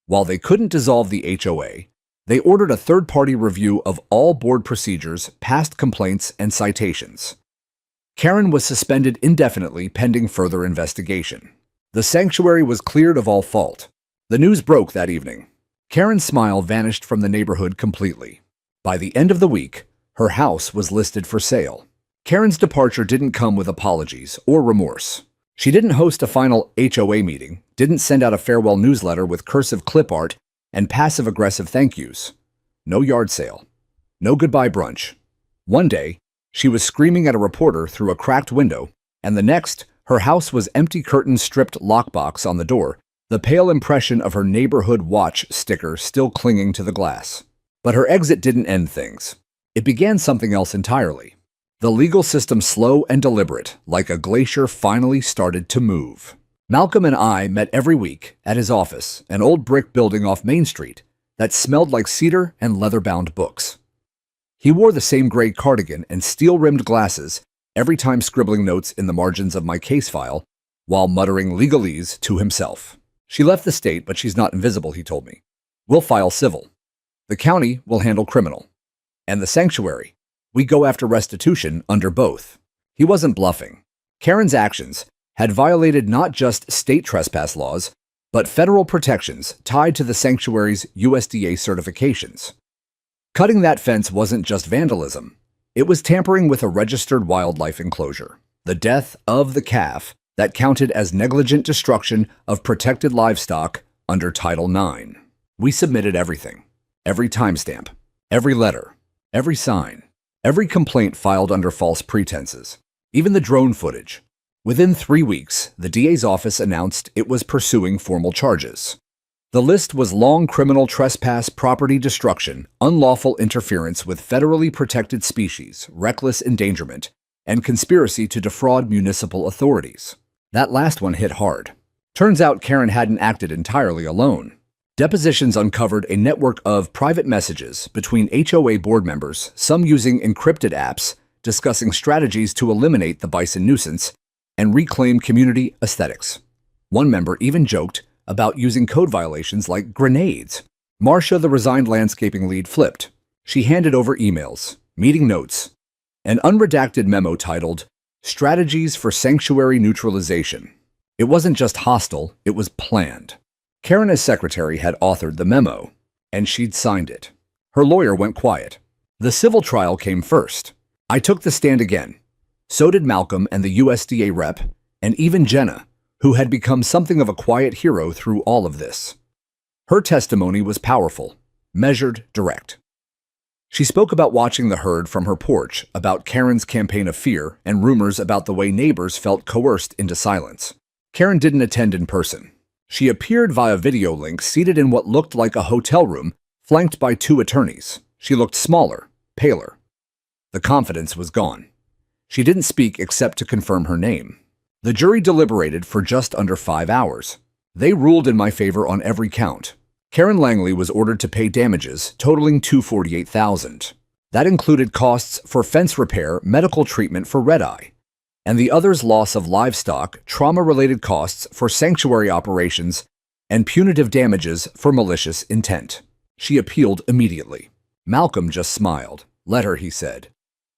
While they couldn't dissolve the HOA, they ordered a third-party review of all board procedures, past complaints, and citations. Karen was suspended indefinitely pending further investigation. The sanctuary was cleared of all fault. The news broke that evening. Karen's smile vanished from the neighborhood completely. By the end of the week, her house was listed for sale. Karen's departure didn't come with apologies or remorse. She didn't host a final HOA meeting, didn't send out a farewell newsletter with cursive clip art and passive-aggressive thank yous. No yard sale. No goodbye brunch. One day, she was screaming at a reporter through a cracked window, and the next, her house was empty, curtains, stripped lockbox on the door, the pale impression of her neighborhood watch sticker still clinging to the glass. But her exit didn't end things. It began something else entirely. The legal system, slow and deliberate, like a glacier, finally started to move. Malcolm and I met every week at his office, an old brick building off Main Street that smelled like cedar and leather-bound books. He wore the same gray cardigan and steel-rimmed glasses, every time scribbling notes in the margins of my case file, while muttering legalese to himself. "She left the state, but she's not invisible," he told me. "We'll file civil. The county will handle criminal. And the sanctuary, we go after restitution under both." He wasn't bluffing. Karen's actions had violated not just state trespass laws, but federal protections tied to the sanctuary's USDA certifications. Cutting that fence wasn't just vandalism. It was tampering with a registered wildlife enclosure. The death of the calf that counted as negligent destruction of protected livestock under Title IX. We submitted everything. Every timestamp, every letter, every sign, every complaint filed under false pretenses, even the drone footage. Within 3 weeks, the DA's office announced it was pursuing formal charges. The list was long: criminal trespass, property destruction, unlawful interference with federally protected species, reckless endangerment, and conspiracy to defraud municipal authorities. That last one hit hard. Turns out Karen hadn't acted entirely alone. Depositions uncovered a network of private messages between HOA board members, some using encrypted apps, discussing strategies to eliminate the bison nuisance and reclaim community aesthetics. One member even joked about using code violations like grenades. Marcia, the resigned landscaping lead, flipped. She handed over emails, meeting notes, an unredacted memo titled Strategies for Sanctuary Neutralization. It wasn't just hostile, it was planned. Karen, as secretary, had authored the memo, and she'd signed it. Her lawyer went quiet. The civil trial came first. I took the stand again. So did Malcolm and the USDA rep, and even Jenna, who had become something of a quiet hero through all of this. Her testimony was powerful, measured, direct. She spoke about watching the herd from her porch, about Karen's campaign of fear, and rumors about the way neighbors felt coerced into silence. Karen didn't attend in person. She appeared via video link, seated in what looked like a hotel room, flanked by 2 attorneys. She looked smaller, paler. The confidence was gone. She didn't speak except to confirm her name. The jury deliberated for just under 5 hours. They ruled in my favor on every count. Karen Langley was ordered to pay damages totaling $248,000. That included costs for fence repair, medical treatment for red eye, and the other's loss of livestock, trauma-related costs for sanctuary operations, and punitive damages for malicious intent. She appealed immediately. Malcolm just smiled. Let her, he said.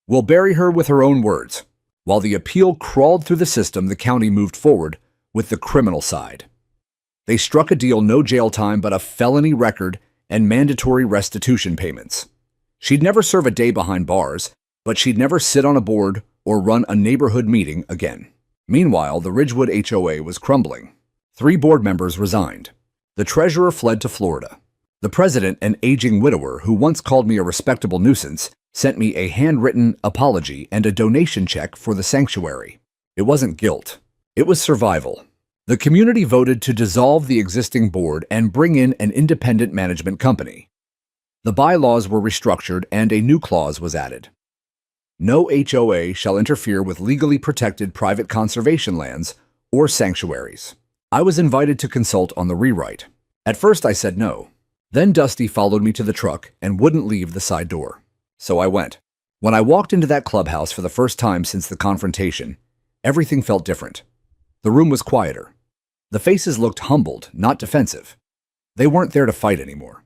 We'll bury her with her own words. While the appeal crawled through the system, the county moved forward with the criminal side. They struck a deal: no jail time, but a felony record and mandatory restitution payments. She'd never serve a day behind bars, but she'd never sit on a board or run a neighborhood meeting again. Meanwhile, the Ridgewood HOA was crumbling. 3 board members resigned. The treasurer fled to Florida. The president, an aging widower who once called me a respectable nuisance, sent me a handwritten apology and a donation check for the sanctuary. It wasn't guilt. It was survival. The community voted to dissolve the existing board and bring in an independent management company. The bylaws were restructured and a new clause was added. No HOA shall interfere with legally protected private conservation lands or sanctuaries. I was invited to consult on the rewrite. At first I said no. Then Dusty followed me to the truck and wouldn't leave the side door. So I went. When I walked into that clubhouse for the first time since the confrontation, everything felt different. The room was quieter. The faces looked humbled, not defensive. They weren't there to fight anymore.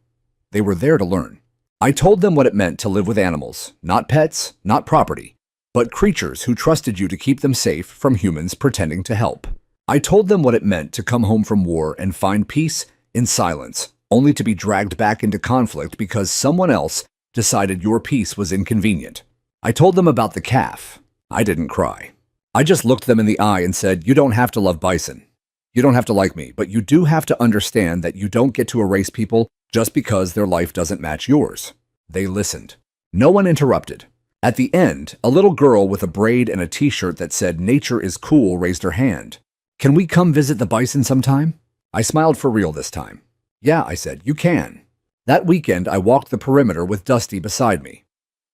They were there to learn. I told them what it meant to live with animals, not pets, not property, but creatures who trusted you to keep them safe from humans pretending to help. I told them what it meant to come home from war and find peace in silence, only to be dragged back into conflict because someone else decided your peace was inconvenient. I told them about the calf. I didn't cry. I just looked them in the eye and said, you don't have to love Bison. You don't have to like me, but you do have to understand that you don't get to erase people just because their life doesn't match yours. They listened. No one interrupted. At the end, a little girl with a braid and a t-shirt that said "Nature is cool" raised her hand. Can we come visit the bison sometime? I smiled for real this time. Yeah, I said, you can. That weekend, I walked the perimeter with Dusty beside me.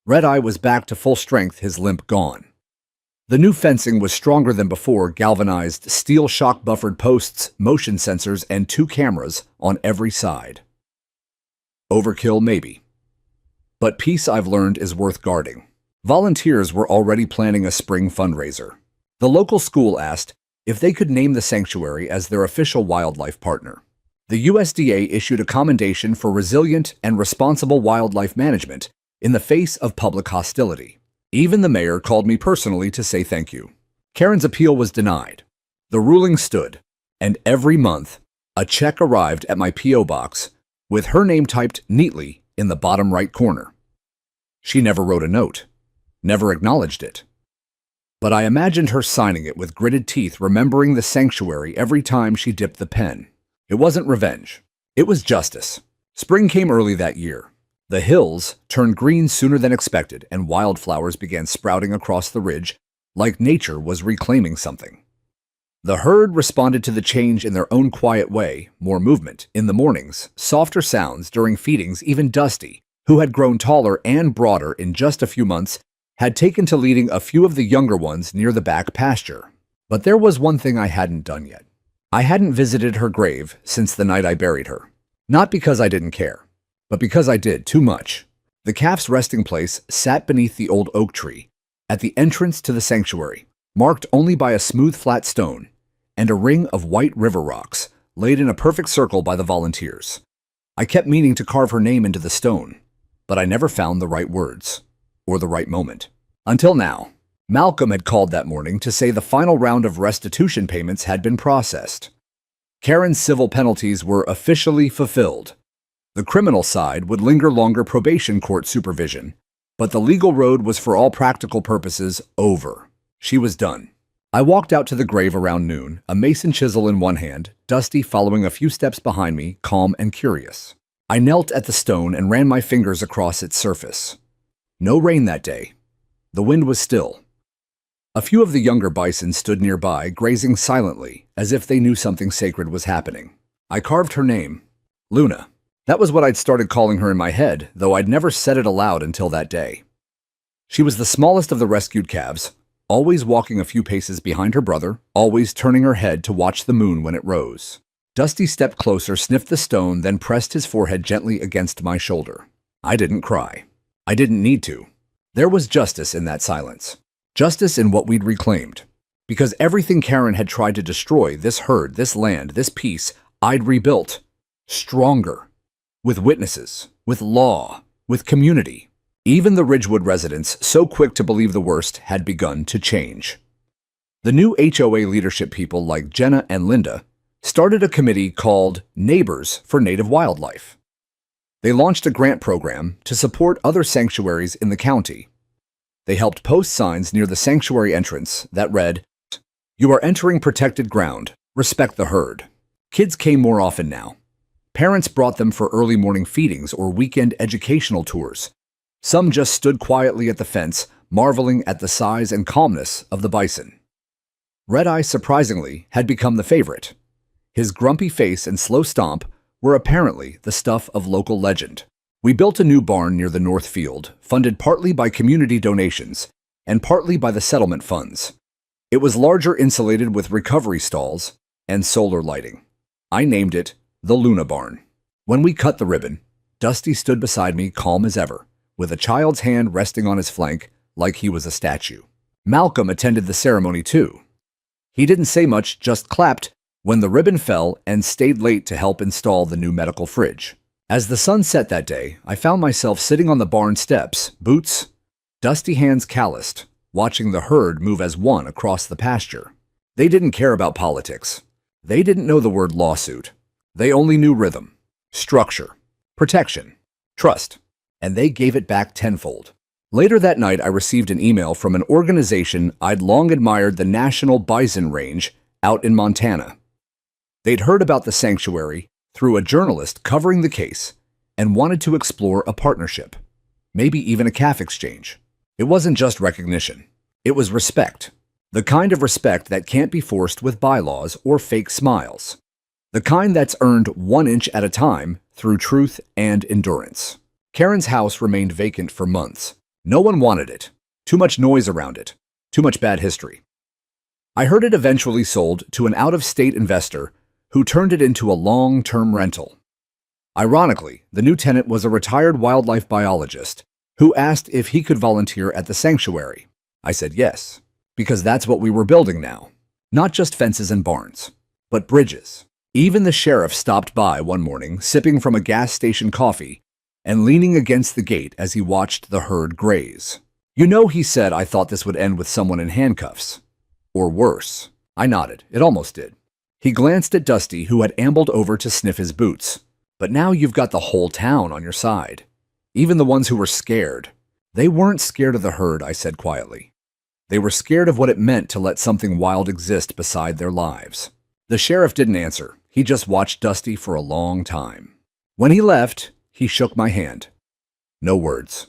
Red Eye was back to full strength, his limp gone. The new fencing was stronger than before: galvanized, steel shock-buffered posts, motion sensors, and 2 cameras on every side. Overkill, maybe. But peace, I've learned, is worth guarding. Volunteers were already planning a spring fundraiser. The local school asked if they could name the sanctuary as their official wildlife partner. The USDA issued a commendation for resilient and responsible wildlife management in the face of public hostility. Even the mayor called me personally to say thank you. Karen's appeal was denied. The ruling stood, and every month, a check arrived at my P.O. box with her name typed neatly in the bottom right corner. She never wrote a note, never acknowledged it. But I imagined her signing it with gritted teeth, remembering the sanctuary every time she dipped the pen. It wasn't revenge. It was justice. Spring came early that year. The hills turned green sooner than expected, and wildflowers began sprouting across the ridge like nature was reclaiming something. The herd responded to the change in their own quiet way, more movement in the mornings, softer sounds during feedings. Even Dusty, who had grown taller and broader in just a few months, had taken to leading a few of the younger ones near the back pasture. But there was one thing I hadn't done yet. I hadn't visited her grave since the night I buried her. Not because I didn't care, but because I did too much. The calf's resting place sat beneath the old oak tree, at the entrance to the sanctuary, marked only by a smooth flat stone and a ring of white river rocks laid in a perfect circle by the volunteers. I kept meaning to carve her name into the stone, but I never found the right words or the right moment. Until now, Malcolm had called that morning to say the final round of restitution payments had been processed. Karen's civil penalties were officially fulfilled. The criminal side would linger longer probation court supervision, but the legal road was for all practical purposes over. She was done. I walked out to the grave around noon, a mason chisel in one hand, Dusty following a few steps behind me, calm and curious. I knelt at the stone and ran my fingers across its surface. No rain that day. The wind was still. A few of the younger bison stood nearby, grazing silently, as if they knew something sacred was happening. I carved her name, Luna. That was what I'd started calling her in my head, though I'd never said it aloud until that day. She was the smallest of the rescued calves, always walking a few paces behind her brother, always turning her head to watch the moon when it rose. Dusty stepped closer, sniffed the stone, then pressed his forehead gently against my shoulder. I didn't cry. I didn't need to. There was justice in that silence. Justice in what we'd reclaimed. Because everything Karen had tried to destroy, this herd, this land, this peace, I'd rebuilt. Stronger. With witnesses, with law, with community. Even the Ridgewood residents, so quick to believe the worst, had begun to change. The new HOA leadership people like Jenna and Linda started a committee called Neighbors for Native Wildlife. They launched a grant program to support other sanctuaries in the county. They helped post signs near the sanctuary entrance that read, "You are entering protected ground. Respect the herd." Kids came more often now. Parents brought them for early morning feedings or weekend educational tours. Some just stood quietly at the fence, marveling at the size and calmness of the bison. Red Eye, surprisingly, had become the favorite. His grumpy face and slow stomp were apparently the stuff of local legend. We built a new barn near the north field, funded partly by community donations and partly by the settlement funds. It was larger, insulated with recovery stalls and solar lighting. I named it the Luna Barn. When we cut the ribbon, Dusty stood beside me, calm as ever, with a child's hand resting on his flank like he was a statue. Malcolm attended the ceremony too. He didn't say much, just clapped when the ribbon fell and stayed late to help install the new medical fridge. As the sun set that day, I found myself sitting on the barn steps, boots, dusty hands calloused, watching the herd move as one across the pasture. They didn't care about politics. They didn't know the word lawsuit. They only knew rhythm, structure, protection, trust, and they gave it back tenfold. Later that night, I received an email from an organization I'd long admired, the National Bison Range out in Montana. They'd heard about the sanctuary through a journalist covering the case and wanted to explore a partnership, maybe even a calf exchange. It wasn't just recognition. It was respect. The kind of respect that can't be forced with bylaws or fake smiles. The kind that's earned 1 inch at a time through truth and endurance. Karen's house remained vacant for months. No one wanted it. Too much noise around it. Too much bad history. I heard it eventually sold to an out-of-state investor who turned it into a long-term rental. Ironically, the new tenant was a retired wildlife biologist who asked if he could volunteer at the sanctuary. I said yes, because that's what we were building now. Not just fences and barns, but bridges. Even the sheriff stopped by one morning, sipping from a gas station coffee and leaning against the gate as he watched the herd graze. "You know," he said, "I thought this would end with someone in handcuffs. Or worse." I nodded. It almost did. He glanced at Dusty, who had ambled over to sniff his boots. "But now you've got the whole town on your side. Even the ones who were scared." "They weren't scared of the herd," I said quietly. "They were scared of what it meant to let something wild exist beside their lives." The sheriff didn't answer. He just watched Dusty for a long time. When he left, he shook my hand. No words.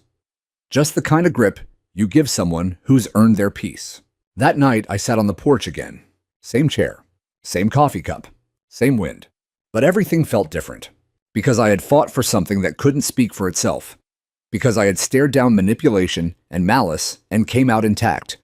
Just the kind of grip you give someone who's earned their peace. That night, I sat on the porch again. Same chair, same coffee cup, same wind. But everything felt different. Because I had fought for something that couldn't speak for itself. Because I had stared down manipulation and malice and came out intact.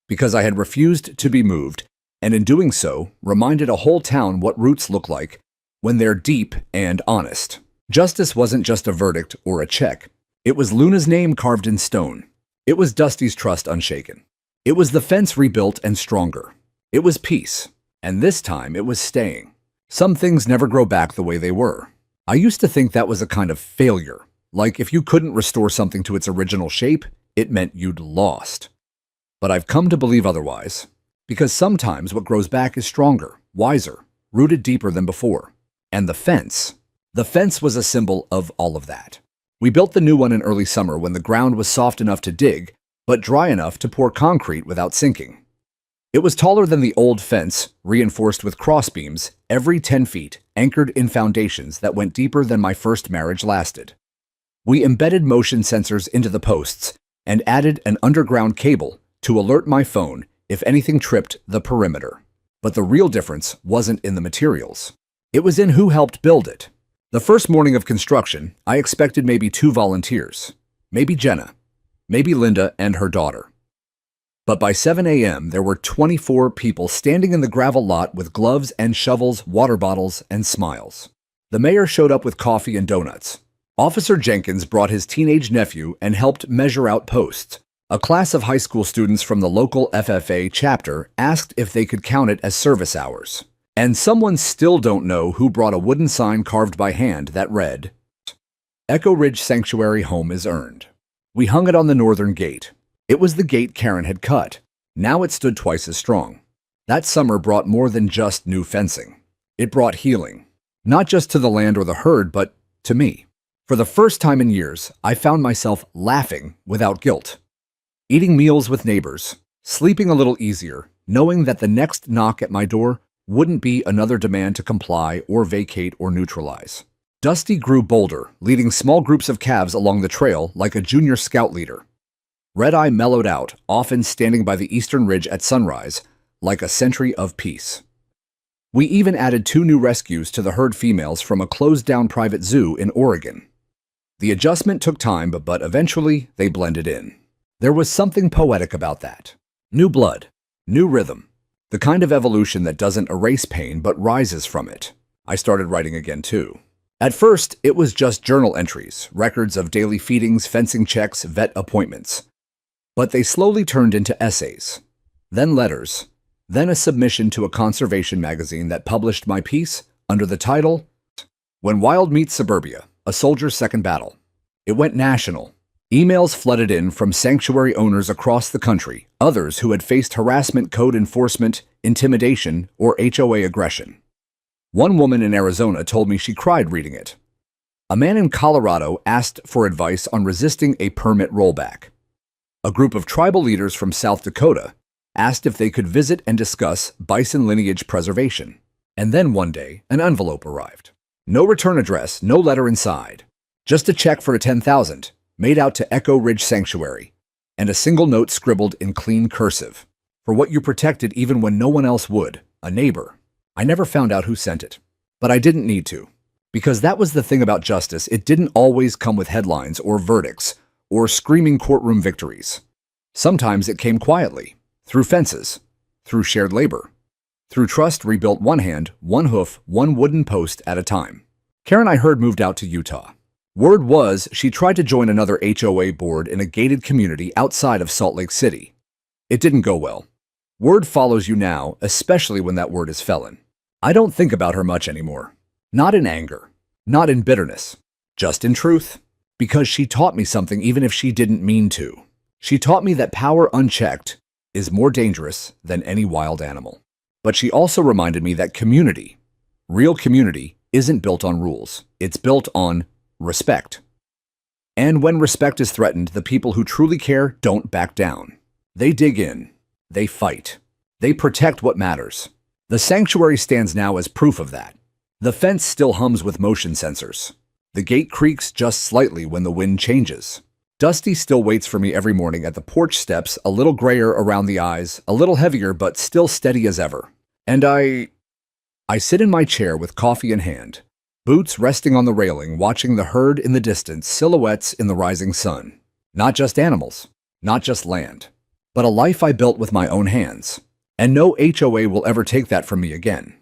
Because I had refused to be moved, and in doing so, reminded a whole town what roots look like when they're deep and honest. Justice wasn't just a verdict or a check. It was Luna's name carved in stone. It was Dusty's trust unshaken. It was the fence rebuilt and stronger. It was peace. And this time it was staying. Some things never grow back the way they were. I used to think that was a kind of failure. Like if you couldn't restore something to its original shape, it meant you'd lost. But I've come to believe otherwise. Because sometimes what grows back is stronger, wiser, rooted deeper than before. And the fence was a symbol of all of that. We built the new one in early summer when the ground was soft enough to dig, but dry enough to pour concrete without sinking. It was taller than the old fence, reinforced with crossbeams, every 10 feet, anchored in foundations that went deeper than my first marriage lasted. We embedded motion sensors into the posts and added an underground cable to alert my phone if anything tripped the perimeter. But the real difference wasn't in the materials. It was in who helped build it. The first morning of construction, I expected maybe 2 volunteers. Maybe Jenna. Maybe Linda and her daughter. But by 7 a.m., there were 24 people standing in the gravel lot with gloves and shovels, water bottles, and smiles. The mayor showed up with coffee and donuts. Officer Jenkins brought his teenage nephew and helped measure out posts. A class of high school students from the local FFA chapter asked if they could count it as service hours. And someone still don't know who brought a wooden sign carved by hand that read, "Echo Ridge Sanctuary Home is earned." We hung it on the northern gate. It was the gate Karen had cut. Now it stood twice as strong. That summer brought more than just new fencing. It brought healing. Not just to the land or the herd, but to me. For the first time in years, I found myself laughing without guilt. Eating meals with neighbors, sleeping a little easier, knowing that the next knock at my door wouldn't be another demand to comply or vacate or neutralize. Dusty grew bolder, leading small groups of calves along the trail like a junior scout leader. Red Eye mellowed out, often standing by the eastern ridge at sunrise, like a sentry of peace. We even added 2 new rescues to the herd females from a closed-down private zoo in Oregon. The adjustment took time, but eventually they blended in. There was something poetic about that. New blood, new rhythm, the kind of evolution that doesn't erase pain but rises from it. I started writing again too. At first, it was just journal entries, records of daily feedings, fencing checks, vet appointments. But they slowly turned into essays, then letters, then a submission to a conservation magazine that published my piece under the title, "When Wild Meets Suburbia, A Soldier's Second Battle." It went national. Emails flooded in from sanctuary owners across the country, others who had faced harassment, code enforcement, intimidation, or HOA aggression. One woman in Arizona told me she cried reading it. A man in Colorado asked for advice on resisting a permit rollback. A group of tribal leaders from South Dakota asked if they could visit and discuss bison lineage preservation. And then one day, an envelope arrived. No return address, no letter inside. Just a check for $10,000, made out to Echo Ridge Sanctuary, and a single note scribbled in clean cursive. For what you protected even when no one else would, a neighbor. I never found out who sent it. But I didn't need to. Because that was the thing about justice, it didn't always come with headlines or verdicts, or screaming courtroom victories. Sometimes it came quietly, through fences, through shared labor, through trust rebuilt one hand, one hoof, one wooden post at a time. Karen I heard moved out to Utah. Word was she tried to join another HOA board in a gated community outside of Salt Lake City. It didn't go well. Word follows you now, especially when that word is felon. I don't think about her much anymore. Not in anger, not in bitterness, just in truth. Because she taught me something even if she didn't mean to. She taught me that power unchecked is more dangerous than any wild animal. But she also reminded me that community, real community, isn't built on rules. It's built on respect. And when respect is threatened, the people who truly care don't back down. They dig in. They fight. They protect what matters. The sanctuary stands now as proof of that. The fence still hums with motion sensors. The gate creaks just slightly when the wind changes. Dusty still waits for me every morning at the porch steps, a little grayer around the eyes, a little heavier but still steady as ever. And I sit in my chair with coffee in hand, boots resting on the railing, watching the herd in the distance, silhouettes in the rising sun. Not just animals, not just land, but a life I built with my own hands. And no HOA will ever take that from me again.